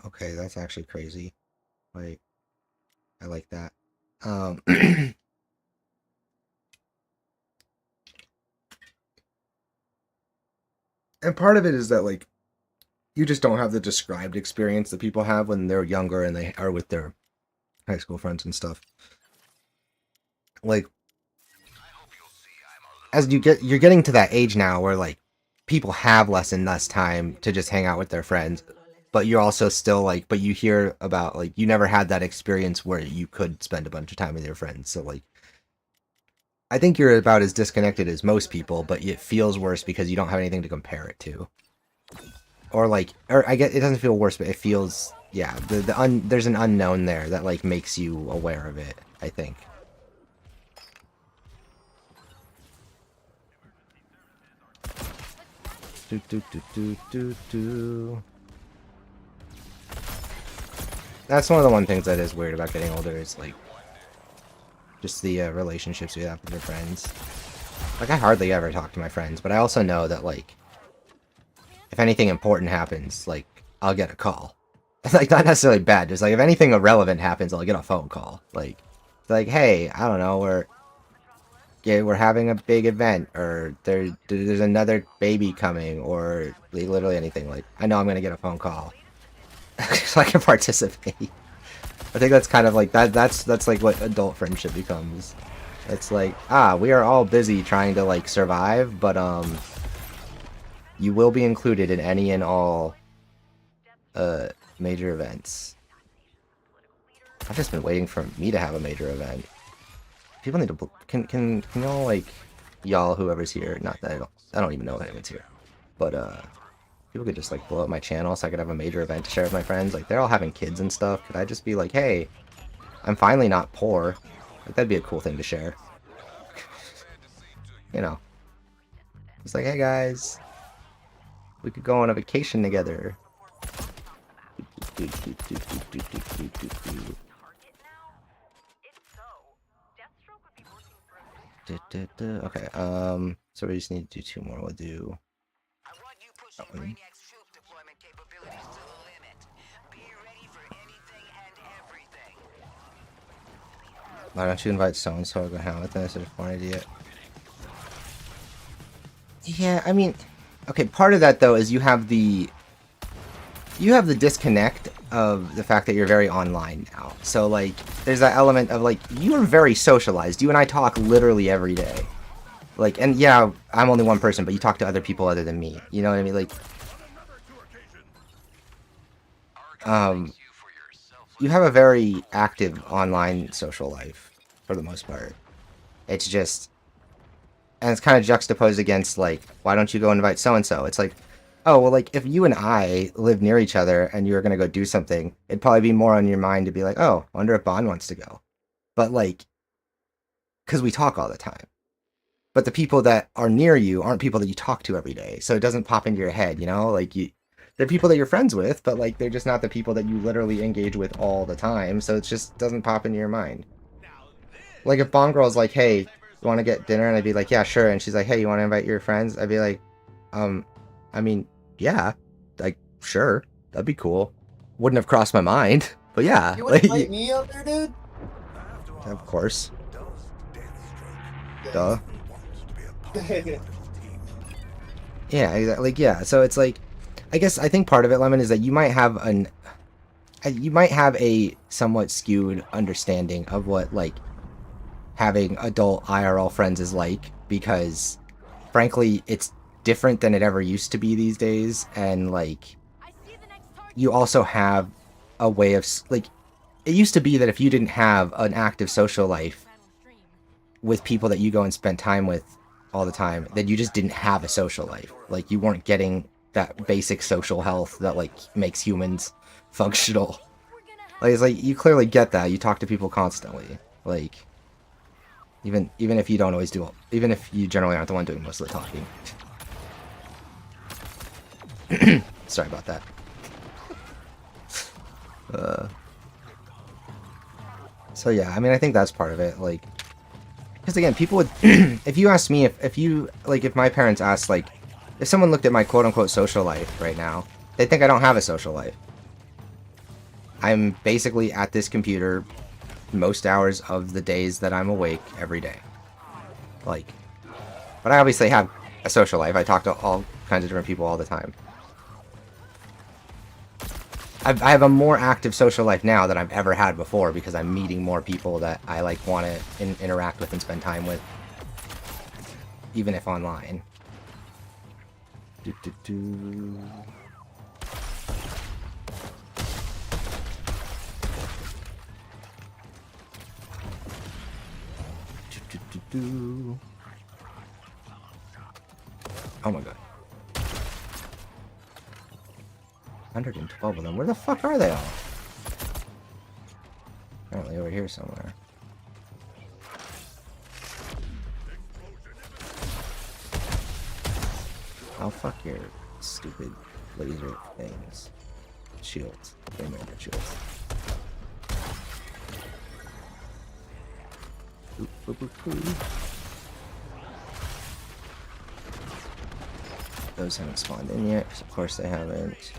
A: okay, that's actually crazy. Like, I like that. And part of it is that like you just don't have the described experience that people have when they're younger and they are with their high school friends and stuff. Like as you're getting to that age now where like people have less and less time to just hang out with their friends, but you're also still like, but you hear about like you never had that experience where you could spend a bunch of time with your friends. So like I think you're about as disconnected as most people, but it feels worse because you don't have anything to compare it to. Or like, or I get it doesn't feel worse, but it feels, yeah, there's an unknown there that like makes you aware of it, I think. Do do do do do do. That's one of the things that is weird about getting older is like just the relationships you have with your friends. Like I hardly ever talk to my friends, but I also know that like if anything important happens, like I'll get a call. It's like not necessarily bad, just like if anything irrelevant happens, I'll get a phone call. Like hey, I don't know, we're having a big event, or there's another baby coming, or literally anything. Like I know I'm gonna get a phone call, so I can participate. I think that's kind of like that's like what adult friendship becomes. It's like, we are all busy trying to like survive, but you will be included in any and all major events. I've just been waiting for me to have a major event. People need to can y'all like y'all whoever's here, not that I don't even know anyone's here, but people could just like blow up my channel so I could have a major event to share with my friends. Like they're all having kids and stuff. Could I just be like, hey, I'm finally not poor. Like that'd be a cool thing to share. You know. It's like, hey guys, we could go on a vacation together. Okay, so we just need to do 2 more. We'll do
D: I want you pushing Brainiac's troop deployment capabilities to the limit. Be ready for anything and everything.
A: Why don't you invite so-and-so to go hang out with us? It's a fun idea. Yeah, I mean, okay, part of that, though, is you have the disconnect of the fact that you're very online now. So, like, there's that element of, like, you are very socialized. You and I talk literally every day. Like, and yeah, I'm only one person, but you talk to other people other than me. You know what I mean? Like, you have a very active online social life, for the most part. It's just, and it's kind of juxtaposed against, like, why don't you go invite so-and-so? It's like, oh, well, like, if you and I live near each other and you were going to go do something, it'd probably be more on your mind to be like, oh, I wonder if Bond wants to go. But, like, because we talk all the time. But the people that are near you aren't people that you talk to every day. So it doesn't pop into your head, you know? Like, they're people that you're friends with, but, like, they're just not the people that you literally engage with all the time. So it just doesn't pop into your mind.
B: Now this
A: like if Bomb Girl's like, hey, you want to get dinner? And I'd be like, yeah, sure. And she's like, hey, you want to invite your friends? I'd be like, I mean, yeah, like, sure, that'd be cool. Wouldn't have crossed my mind, but yeah,
H: You would
A: like,
H: invite me up there, dude?
A: of course,
B: Does Deathstroke
A: duh.
B: wants to be a part of the team?
A: Yeah, exactly. Like, yeah. So it's like, I guess I think part of it, Lemon, is that you might have a somewhat skewed understanding of what like having adult IRL friends is like, because frankly, it's different than it ever used to be these days, and like
G: I see the next target.
A: you also have a way of like, it used to be that if you didn't have an active social life with people that you go and spend time with all the time, then you just didn't have a social life. Like, you weren't getting that basic social health that like makes humans functional. Like, it's like you clearly get that. You talk to people constantly. Like, even if you don't always do, even if you generally aren't the one doing most of the talking. Sorry about that. So yeah, I mean, I think that's part of it. Like, because again, people would, if you asked me, if my parents asked, like, if someone looked at my quote-unquote social life right now, they'd think I don't have a social life. I'm basically at this computer most hours of the days that I'm awake every day. Like, but I obviously have a social life. I talk to all kinds of different people all the time. I have a more active social life now than I've ever had before, because I'm meeting more people that I like want to interact with and spend time with, even if online. Oh my god. 112 of them. Where the fuck are they all? Apparently over here somewhere. Oh, fuck your stupid laser things. Shields. Flame Ranger shields. Boop, boop, boop, boop. Those haven't spawned in yet, because of course they haven't.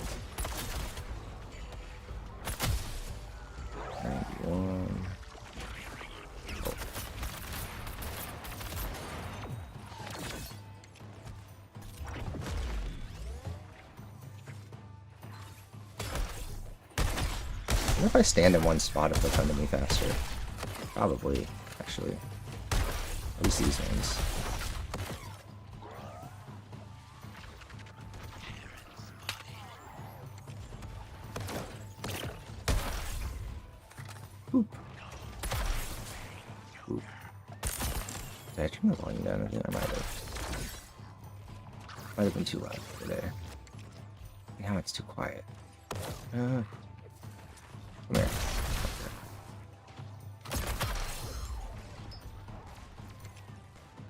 A: 91. Oh. I wonder if I stand in one spot if they'll come to me faster. Probably, actually. At least these ones. Boop. Boop. Did I turn the volume down? I think I might have. Might have been too loud today. Now it's too quiet. Come here.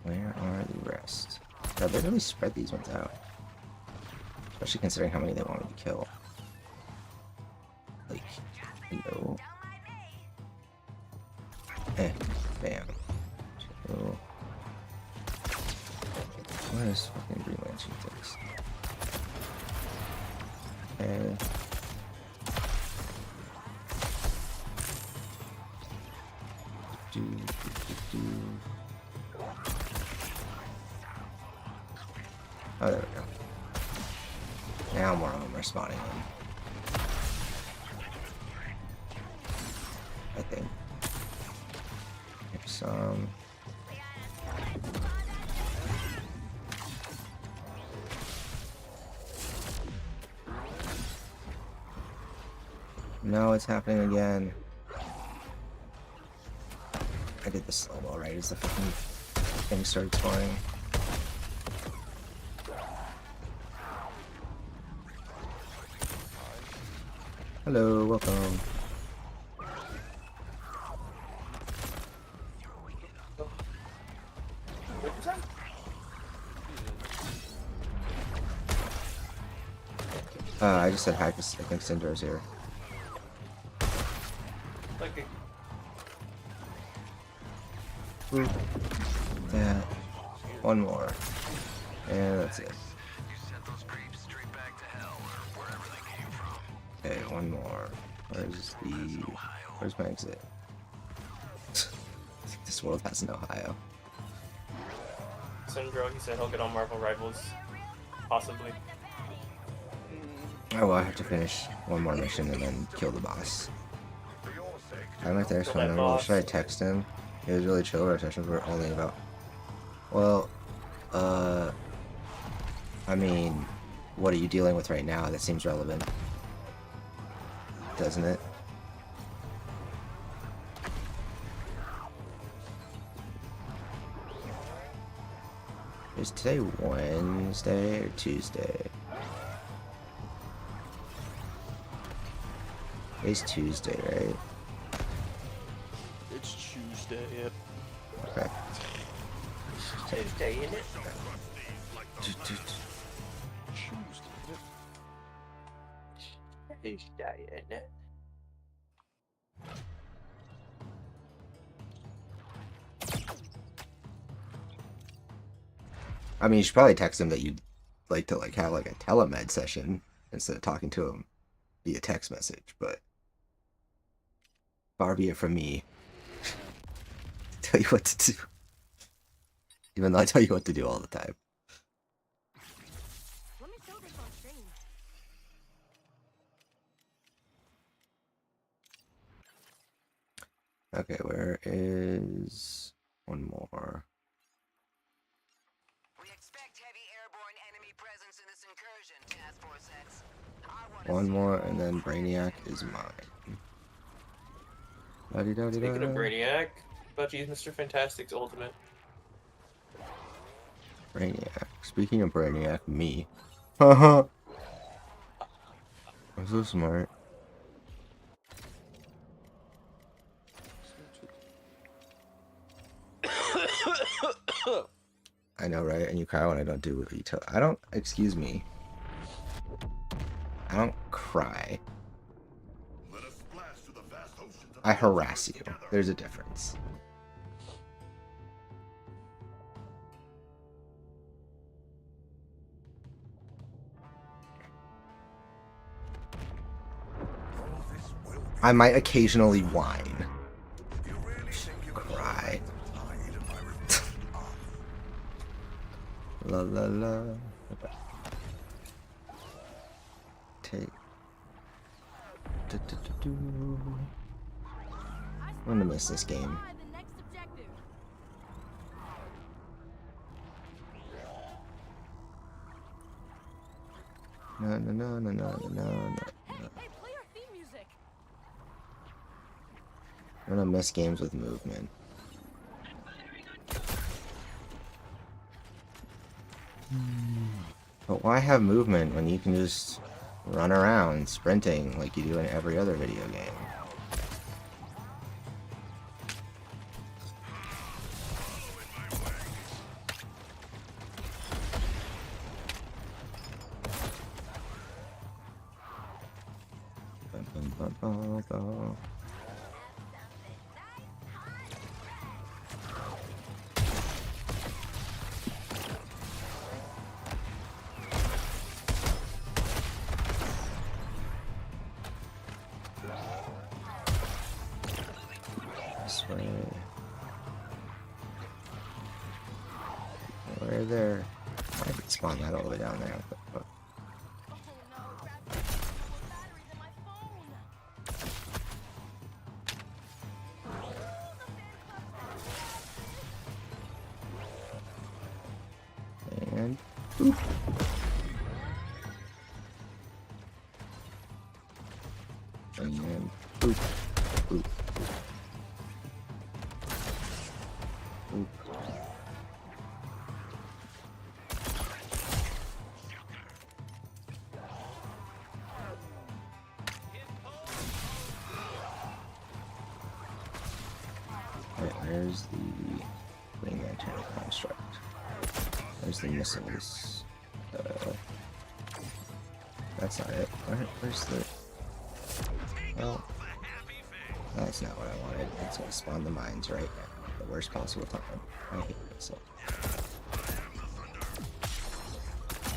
A: Where are the rest? God, they really spread these ones out. Especially considering how many they want me to kill. Like, hello. Bam. So, what is fucking Green Lantern things? Okay. Oh, there we go. Now more of them are spawning in. I think. Here's some. No, it's happening again. I did the slow mo right as the fucking thing started spawning. Hello, welcome. I just said hi because I think Syndra's here.
H: Okay.
A: Yeah. One more. And that's it. Okay, one more. Where's my exit? I think this world has an Ohio.
H: Syndro, he said he'll get on Marvel Rivals. Possibly.
A: Oh well, I have to finish one more mission and then kill the boss. I'm right there, so I don't know. Should I text him? It was really chill. Our sessions were only about... Well, I mean, what are you dealing with right now? That seems relevant. Doesn't it? Is today Wednesday or Tuesday? Today's Tuesday, right?
E: It's Tuesday, yep.
A: Okay.
H: Tuesday, isn't it?
E: Tuesday,
H: Tuesday, isn't it?
A: I mean, you should probably text him that you'd like to have a telemed session instead of talking to him via text message, but far be it from me tell you what to do. Even though I tell you what to do all the time.
G: Let me show this on stream.
A: Okay, where is one more?
D: We expect heavy airborne enemy presence in this incursion, Task Force X.
A: One more, and then Brainiac is mine.
H: Speaking of Brainiac, about to use Mr. Fantastic's ultimate.
A: Brainiac. Speaking of Brainiac, me. Haha. I'm so smart. I know, right? And you cry when I don't do what you tell. I don't. Excuse me. I don't cry. I harass you. There's a difference. I might occasionally whine. Cry. La la la. Take. I'm gonna miss this game.
G: The next objective.
A: No, no, no, no, no, no, no.
G: Hey, play our theme music.
A: I'm gonna miss games with movement. But why have movement when you can just run around sprinting like you do in every other video game? Bum, bum, bum, bum. This way. Where there? I could spawn that all the way down there. What the fuck?
G: Oh no, batteries in my phone.
A: And boop. And then boop, boop, boop. Alright, where's the Green Lantern construct? There's the missiles. That's not it. Where's the... Well, that's not what I wanted. It's gonna spawn the mines right now. worst possible time. I hate myself.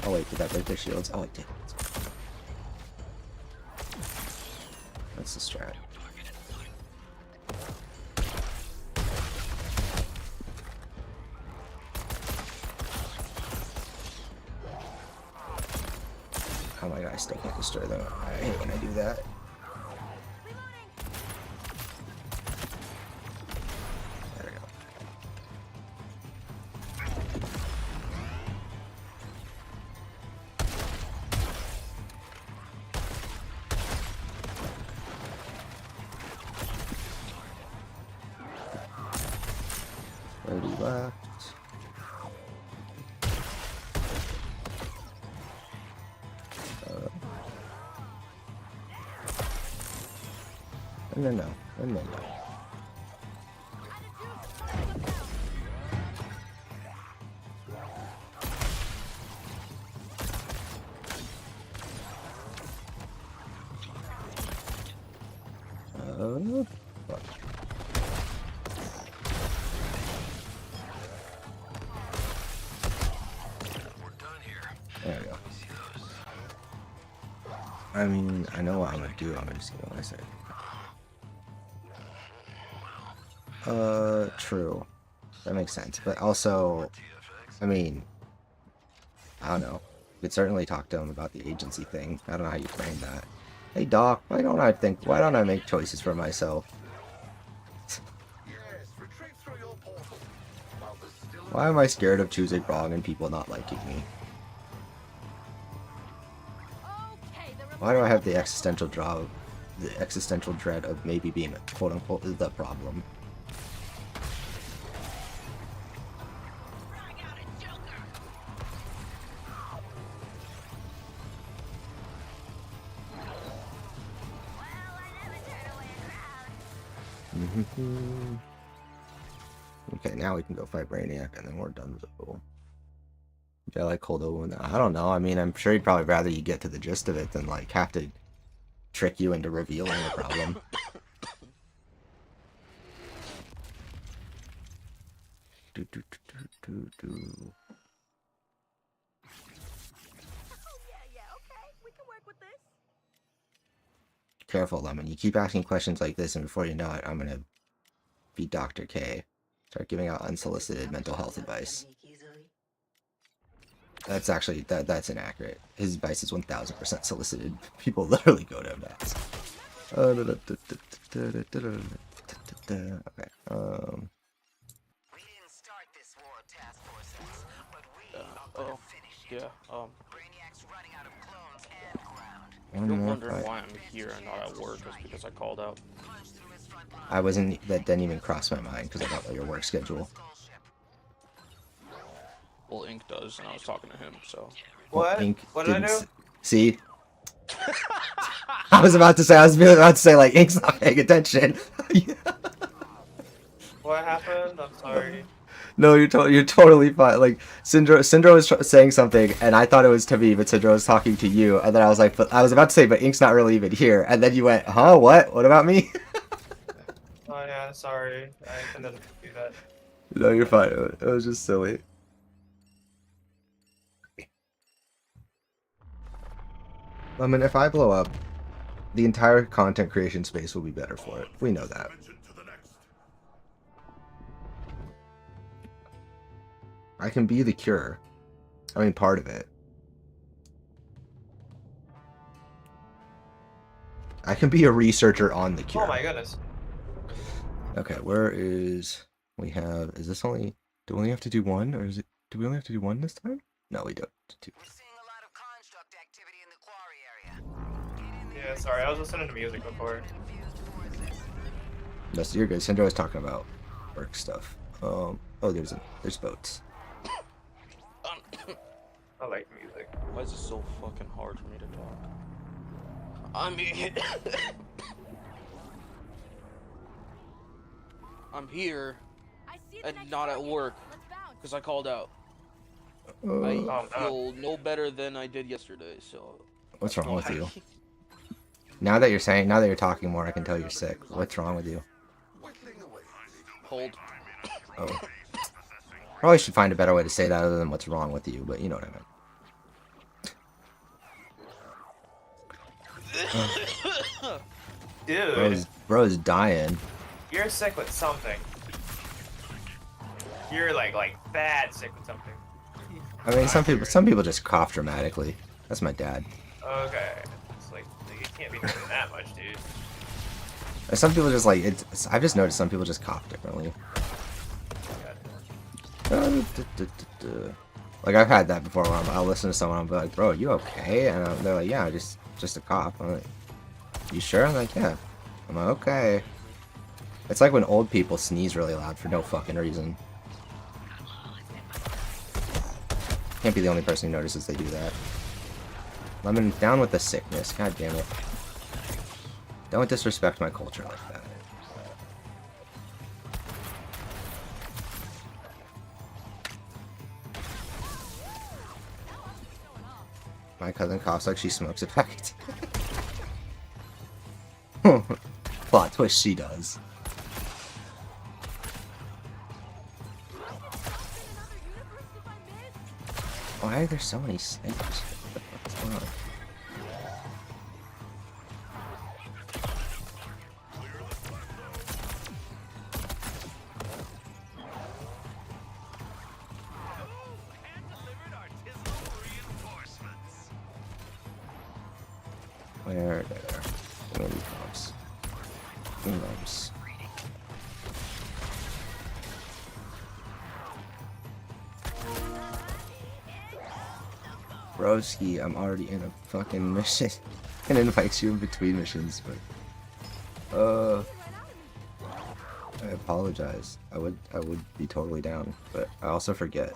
A: Oh wait, did that break their shields? Oh, it did. That's the strat. Oh my god, I still can't destroy them. I hate when I do that. There we go. Left. And then no. And then no. Fuck. There we go. I mean, I know what I'm gonna do. I'm just gonna say. True. That makes sense. But also, I mean, I don't know. You could certainly talk to him about the agency thing. I don't know how you frame that. Hey, Doc, why don't I make choices for myself? Why am I scared of choosing wrong and people not liking me? Why do I have the existential dread of maybe being quote unquote the problem? Okay, now we can go fight Brainiac, and then we're done with it. Do I like Cold Owen? I don't know. I mean, I'm sure he'd probably rather you get to the gist of it than like have to trick you into revealing the problem. Do, do, do, do, do.
G: Yeah, okay. We can work with this.
A: Careful, Lemon. You keep asking questions like this, and before you know it, I'm gonna be Dr. K. Start giving out unsolicited mental health advice. That's actually that's inaccurate. His advice is 1000% solicited. People literally go to him to ask. Okay.
D: We didn't start this war, Task Force, but we are gonna finish it. Brainiac's running out of clones and ground.
I: You're wondering why I'm here and not at work is because I called out.
A: I wasn't. That didn't even cross my mind because I don't know your work schedule.
I: Well, Ink does, and I was talking to him, so.
H: What?
A: Ink
H: What did I
A: didn't
H: do?
A: see. I was about to say like Ink's not paying attention.
H: What happened? I'm sorry.
A: No, you're totally fine. Like Syndro was saying something, and I thought it was to me, but Syndro was talking to you, and then I was like, but I was about to say, but Ink's not really even here, and then you went, huh? What? What about me?
H: Oh yeah, sorry. I couldn't do that.
A: No, you're fine. It was just silly. I mean, if I blow up, the entire content creation space will be better for it. We know that. I can be the cure. I mean, part of it. I can be a researcher on the cure.
H: Oh my goodness.
A: Okay, where is... We have... Is this only... Do we only have to do one? Or is it... Do we only have to do one this time? No, we don't. Two.
D: We're seeing a lot of construct activity in the quarry area.
H: Yeah, sorry. I was listening to music before.
A: No, so you're good. Syndro was talking about work stuff. Oh, there's boats.
H: I like music.
I: Why is it so fucking hard for me to talk? I'm here. I'm here
G: I see the
I: and
G: next
I: not at
G: target.
I: work
G: Let's bounce.
I: because I called out. I
H: no.
I: feel no better than I did yesterday, so.
A: What's wrong with you? Now that you're talking more, I can tell you're sick. What's wrong with you?
I: Hold.
A: Oh. Probably should find a better way to say that other than what's wrong with you, but you know what I meant.
H: Dude,
A: Bro's dying.
H: you're sick with something. You're like bad sick with something.
A: I mean, some people just cough dramatically. That's my dad.
H: Okay. It's like it can't be doing that much, dude.
A: And some people just like it's. I've just noticed some people just cough differently. Like I've had that before. Where I'll listen to someone. I'll be like, "Bro, you okay?" And they're like, "Yeah, just a cough." I'm like, "You sure?" I'm like, "Yeah." I'm like, "Okay." It's like when old people sneeze really loud for no fucking reason. Can't be the only person who notices they do that. Lemon, down with the sickness. God damn it. Don't disrespect my culture like that. My cousin coughs like she smokes a packet. Plot twist, she does. Why are there so many snakes? What's going on? Where there? Mini cops. Kingdoms. Broski, I'm already in a fucking mission. And invites you in between missions, but I apologize. I would be totally down, but I also forget.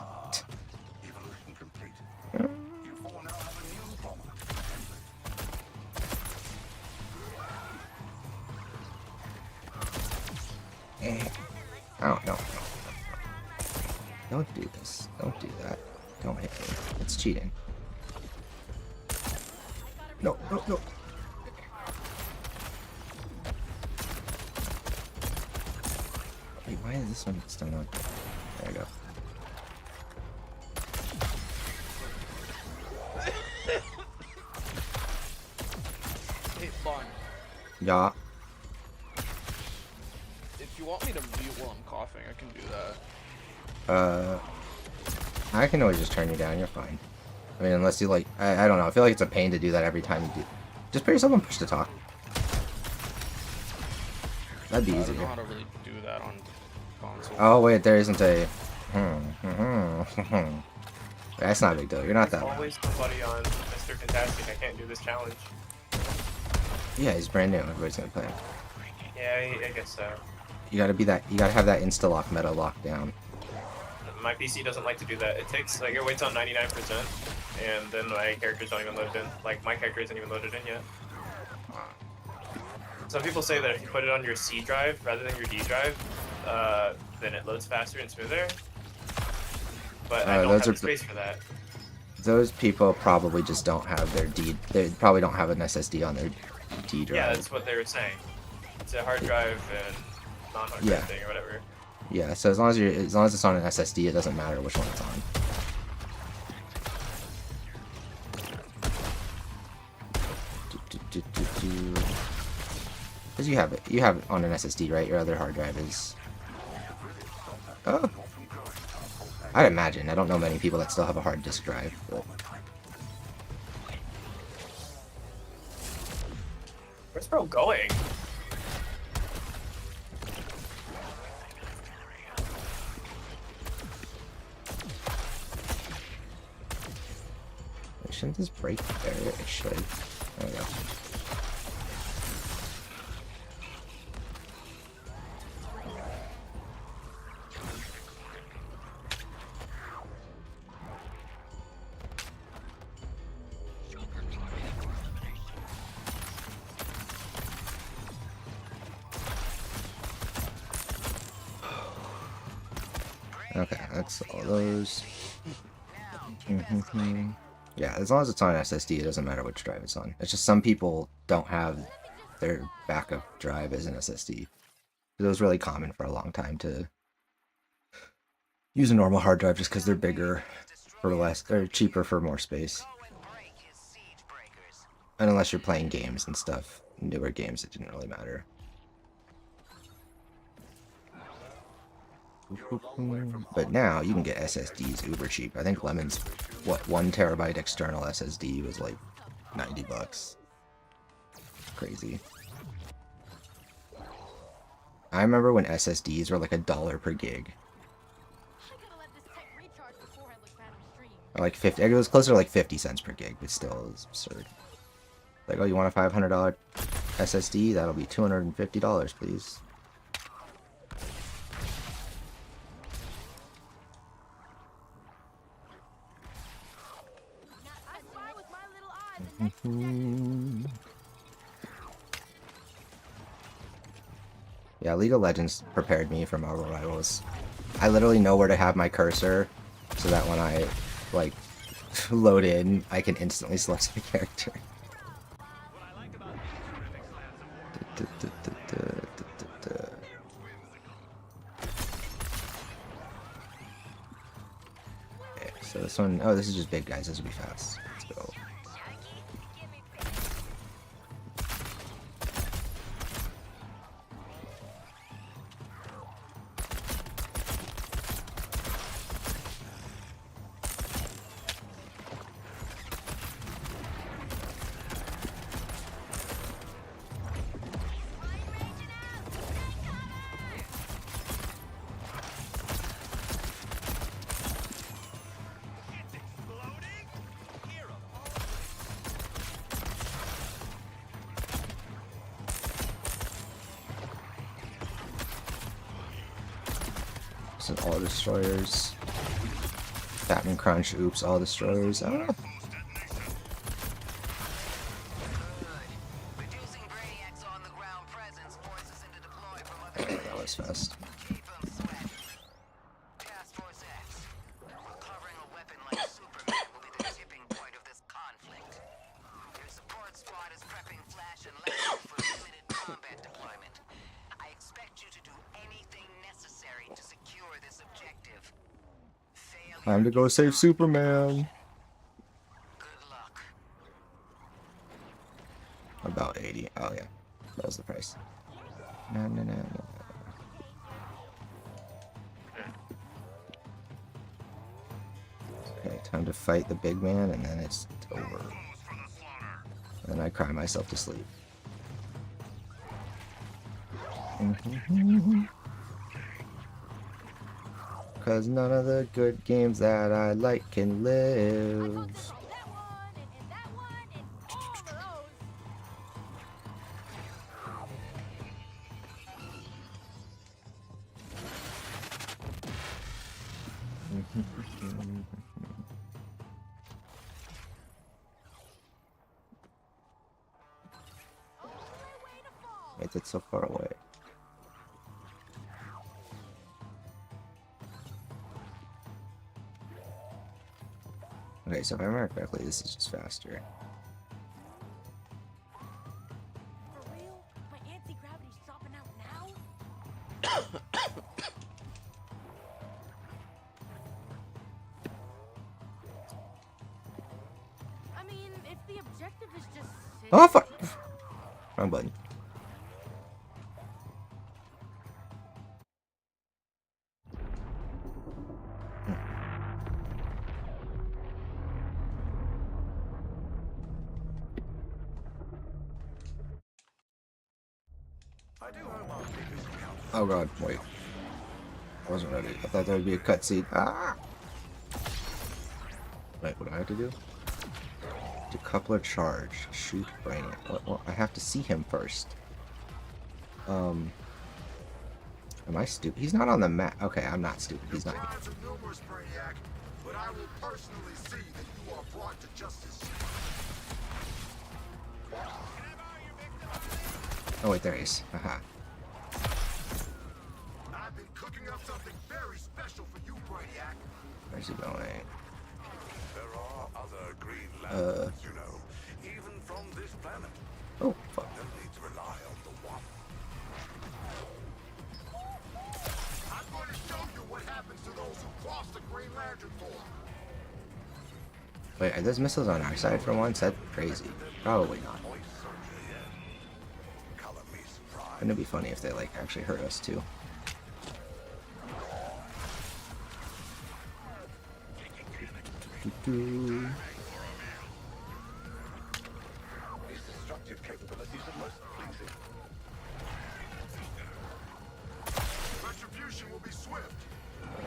A: Oh, no. Don't do this. Don't do that. Don't hit me. It's cheating. No, no, no. Wait, why is this one still not? There we go.
I: Hey, Bun,
A: Yeah.
I: if you want me to mute while I'm coughing, I can do that.
A: I can always just turn you down. You're fine. I mean, unless you like, I don't know. I feel like it's a pain to do that every time you do. Just put yourself on push to talk. That'd be
I: I
A: easier.
I: don't know how to really do that on console.
A: Oh wait, there isn't a. That's not a big deal. You're not that loud.
H: Always somebody on Mr. Fantastic. I can't do this challenge.
A: Yeah, he's brand new. Everybody's gonna play him.
H: Yeah, I guess so.
A: You gotta be that. You gotta have that insta lock meta locked down.
H: My PC doesn't like to do that. It takes like it waits on 99%, and then my characters don't even load in. Like my character isn't even loaded in yet. Some people say that if you put it on your C drive rather than your D drive, then it loads faster and smoother. But I don't have the space for that.
A: Those people probably just don't have their D. They probably don't have an SSD on their D drive.
H: Yeah, that's what they were saying. It's a hard drive and non-hard drive thing or whatever.
A: Yeah, so as long as it's on an SSD, it doesn't matter which one it's on. Because you have it on an SSD, right? Your other hard drive is. Oh. I'd imagine. I don't know many people that still have a hard disk drive, but.
H: Where's bro going?
A: Shouldn't this break the barrier? It should. There we go. Okay, that's all those. Yeah, as long as it's on SSD, it doesn't matter which drive it's on. It's just some people don't have their backup drive as an SSD. It was really common for a long time to use a normal hard drive just because they're bigger for less, they're cheaper for more space. And unless you're playing games and stuff, newer games, it didn't really matter. But now you can get SSDs uber cheap. I think Lemon's, what, 1 terabyte external SSD was like $90. Crazy. I remember when SSDs were like $1 per gig. Or like 50, it was closer to like 50 cents per gig, but still it was absurd. Like, oh, you want a $500 SSD? That'll be $250, please. Yeah, League of Legends prepared me for Marvel Rivals. I literally know where to have my cursor so that when I, like, load in, I can instantly select my character. Okay, so this one, oh, this is just big guys, this will be fast. Let's go. All destroyers. Batman Crunch, oops, all destroyers. Ah. That was fast. Time to go save Superman. About 80. Oh yeah, that was the price. No. Okay, time to fight the big man, and then it's over. And then I cry myself to sleep. Cause none of the good games that I like can live. Wait, it's so far away. Okay, so if I remember correctly, this is just faster.
G: For real? My anti-gravity's dropping out now? I mean, if the objective is just sitting...
A: Oh, fuck! Wrong button. Oh god, wait. I wasn't ready. I thought there would be a cutscene. Ah! Wait, what do I have to do? Decoupler charge. Shoot Brainiac. Well, I have to see him first. Am I stupid? He's not on the map. Okay, I'm not stupid. He's not here.
J: But I will personally see that you are brought to justice.
A: Oh wait, there he is. Haha.
J: I've been cooking up something very special for you, Brainiac.
A: Where's he going?
B: There are other green lanterns, you know, even from this planet.
A: Oh, fuck.
B: No need to rely on the one.
J: I'm going to show you what happens to those who cross the Green Lantern for?
A: Wait, are those missiles on our side for once? That's crazy. Probably not. Wouldn't it be funny if they like actually hurt us too?
J: His destructive capabilities are most pleasing. Retribution will be swift.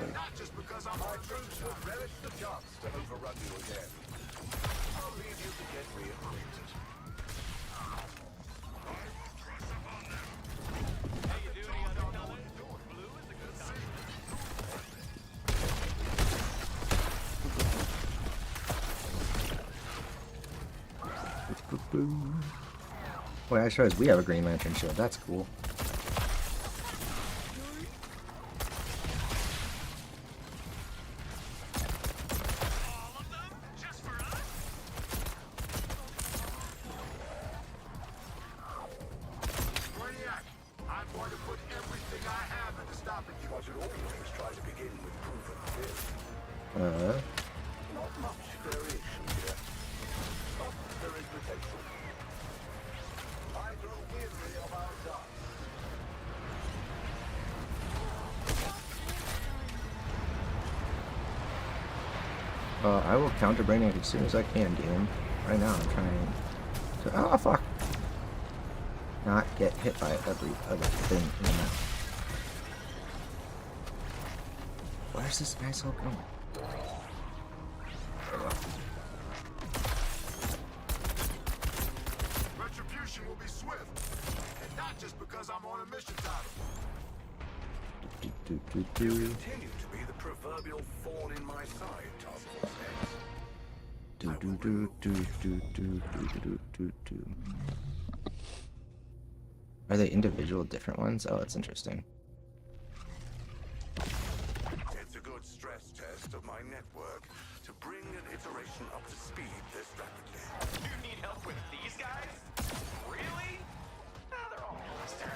J: And not just because I'm my troops will relish the chance to overrun you again. I'll leave you to get reacquainted.
A: Wait, I realized we have a Green Lantern shield. That's cool.
J: Brainiac, I'm going to put everything I have into stopping you. I should always try to begin with proven fear. Not much variation here. But there is potential. I grow weary of our dance.
A: I will counter Brainiac as soon as I can, game. Right now, I'm trying to. Oh, fuck! Not get hit by every other thing in the map. Where's this nice hole going?
J: Retribution will be swift. And not just because I'm on a mission title.
A: Do.
J: Continue to be the proverbial thorn in my side, Task Force X.
A: Do. Are they individual different ones? Oh, that's interesting.
J: It's a good stress test of my network to bring an iteration up to speed this rapidly.
F: You need help with these guys? Really? Nah, they're all monster.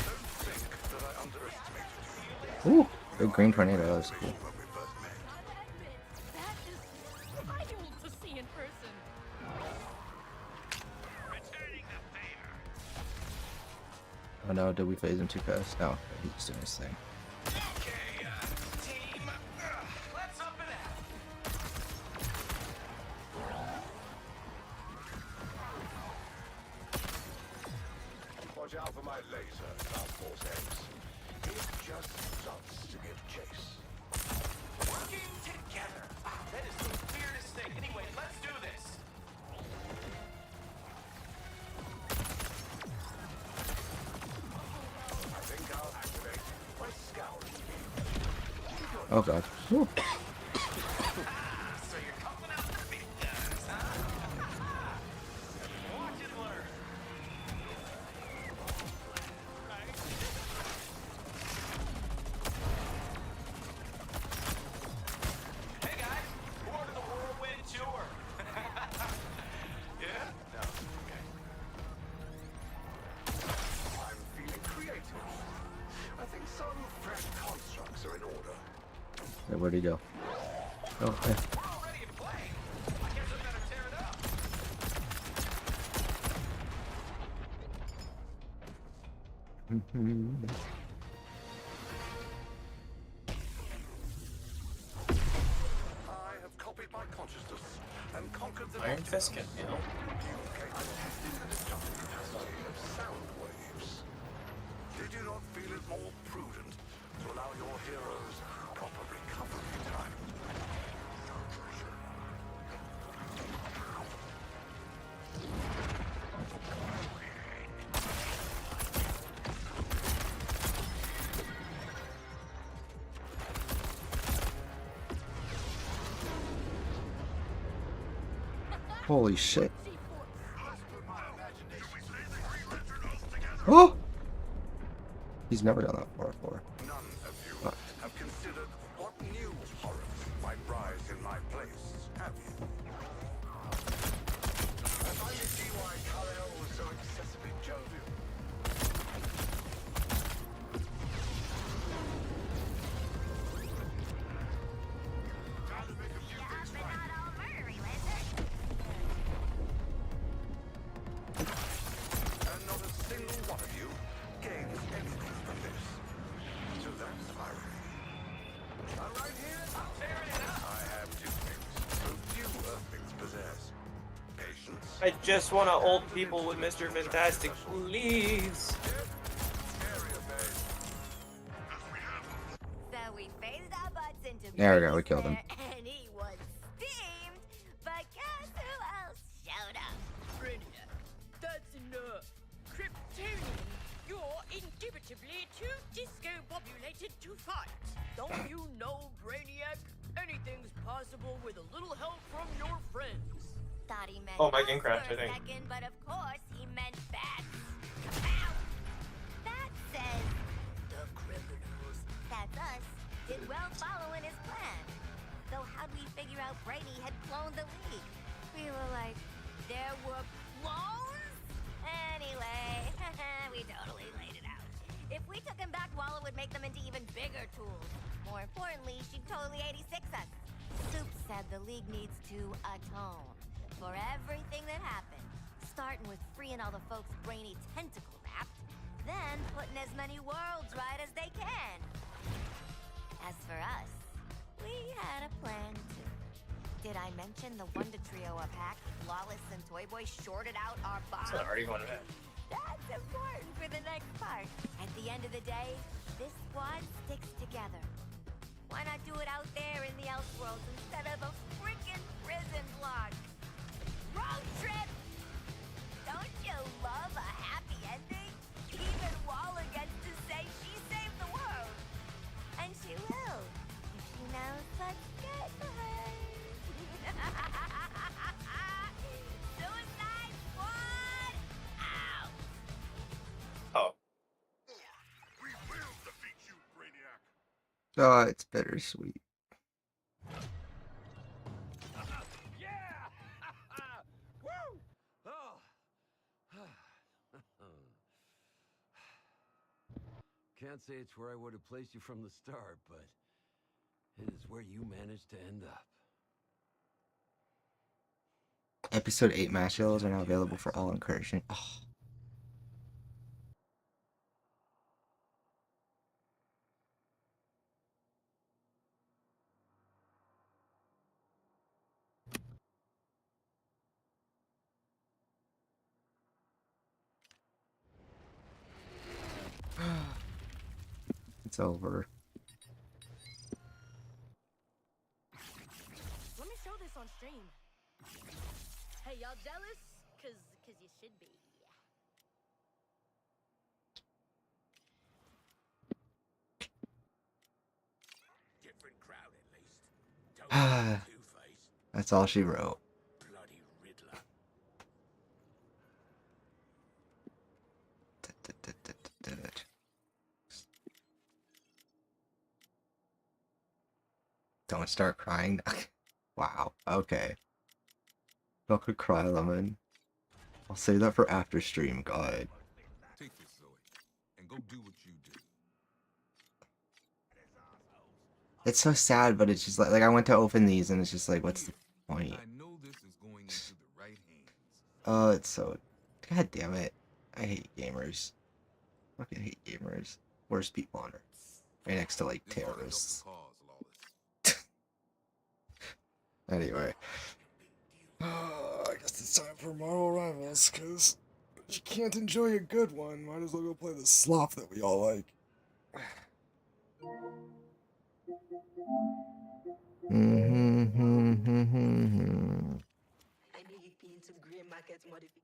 J: Don't think that I underestimated you.
A: Ooh, big green tornado. That was cool.
J: When we first met.
G: That is incredible to see in person.
F: Returning the favor.
A: Oh no, did we phase him too fast? No, he's just doing his thing.
F: Okay, team. Let's up and out.
J: Watch out for my laser, Task Force X. It just loves to give chase.
F: Working together. Wow, that is the weirdest thing. Anyway, let's do this.
J: I think I'll activate my scouring.
A: Oh god. Woo.
F: So you're helping out the big guns, huh? Watch and learn. Hey guys, who ordered the whirlwind tour? Yeah? No. Okay.
J: I'm feeling creative. I think some fresh constructs are in order.
A: Hey, where'd he go? Oh, hey.
F: We're all ready to play. I guess I better tear it up.
J: I have copied my consciousness and conquered the
H: Iron Fist can, you know.
J: sound waves. Did you not feel it more prudent to allow your heroes proper recovery time?
A: Holy shit. Oh! He's never done that before.
J: None of you have considered what new horrors might rise taken my place, have you? I finally see why Kal-El was so excessively jovial. Time to make a few things right. And not a single one of you gains anything from this. So that's irony. I'm right here. I'm tearing it up. I have two things, so few Earthlings possess. Patience.
H: I just want to ult people with Mr. Fantastic, please.
K: So we phased our butts into
A: There we go, we
K: Brady's
A: killed him.
K: lair, and he was steamed. But guess who else showed up?
G: Brainiac, that's enough. Kryptonian, you're indubitably too discombobulated to fight. Don't you know, Brainiac? Anything's possible with a little help from your friends.
K: Thought he meant
H: Oh, my
K: us
H: game crashed,
K: for
H: I
K: a
H: think.
K: second, but of course he meant bats. Ow! That says the criminals. That's us. Did well following his plan. So how'd we figure out Brady had cloned the League? We were like, there were clones? Anyway, we totally laid it out. If we took him back, Walla would make them into even bigger tools. More importantly, she'd totally 86 us. Soup said the League needs to atone for everything that happened. Starting with freeing all the folks Brainy tentacle wrapped, then putting as many worlds right as they can. As for us, we had a plan too. Did I mention the Wonder Trio of Hack, Lawless, and Toy Boy shorted out our bombs?
H: It's already going to bed.
K: That's important for the next part. At the end of the day, this squad sticks together. Why not do it out there in the Elseworlds instead of a freaking prison block? Road trip! Don't you love a happy ending? Even Walla gets to say she saved the world. And she will, if she knows what's good for her. Suicide Squad! Out!
H: Oh.
J: We will defeat you, Brainiac.
A: Oh, it's bittersweet.
F: Yeah! Woo! Oh.
L: Can't say it's where I would have placed you from the start, but it is where you managed to end up.
A: Episode 8 match deals are now available for all incursion. Oh. It's over.
G: Let me show this on stream. Hey, y'all jealous? Cause you should be.
J: Different crowd at least. Don't be two-faced.
A: That's all she wrote.
J: Bloody Riddler.
A: Don't start crying. Wow. Okay. Not gonna cry, Lemon. I'll save that for after stream. God.
J: Take this, Zoe, and go do what you do.
A: It's so sad, but it's just like I went to open these and it's just like, what's the point?
J: I know this is going into the right hands.
A: Oh, it's so. God damn it. I hate gamers. Fucking hate gamers. Worst people on earth. Right next to like
J: This ought to help the
A: terrorists.
J: cause, Lawless.
A: Anyway. I guess it's time for Marvel Rivals, because you can't enjoy a good one. Might as well go play the slop that we all like.
C: I knew you'd be into gray market modification.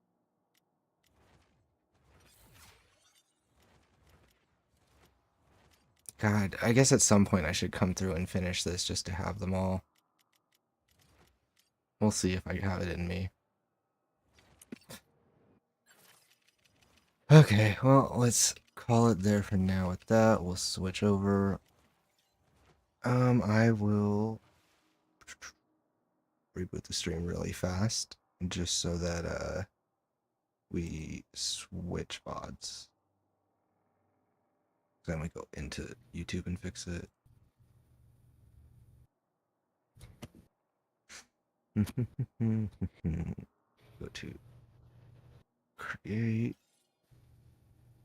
A: God, I guess at some point I should come through and finish this just to have them all. We'll see if I have it in me. Okay, well, let's call it there for now. With that, we'll switch over. I will reboot the stream really fast, just so that we switch VODs. Then we go into YouTube and fix it. Go to create,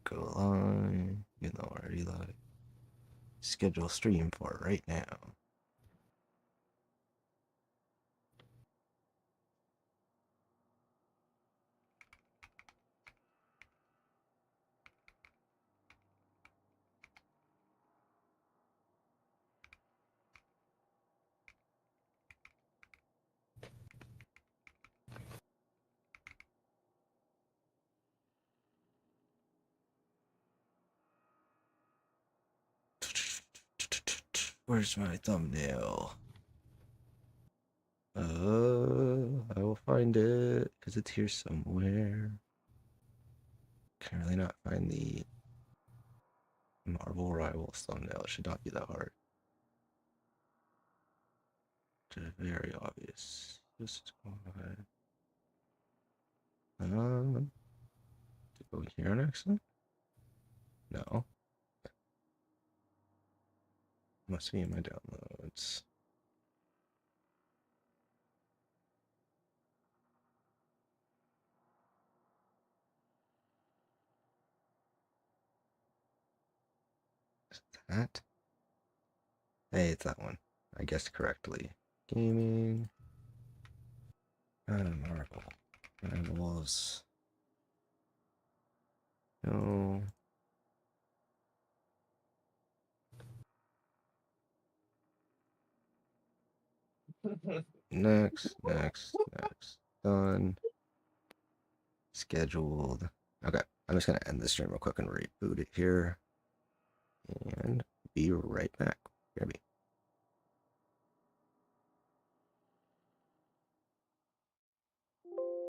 A: go live, you know, already live. Schedule stream for right now. Where's my thumbnail? I will find it because it's here somewhere. Can really not find the Marvel Rivals thumbnail. It should not be that hard. It's very obvious. This is why. To go here next? No. Must be in my downloads. Is that? Hey, it's that one. I guessed correctly. Gaming. Marvel. Rivals. No. Next. Done. Scheduled. Okay, I'm just gonna end the stream real quick and reboot it here. And be right back. Gabby.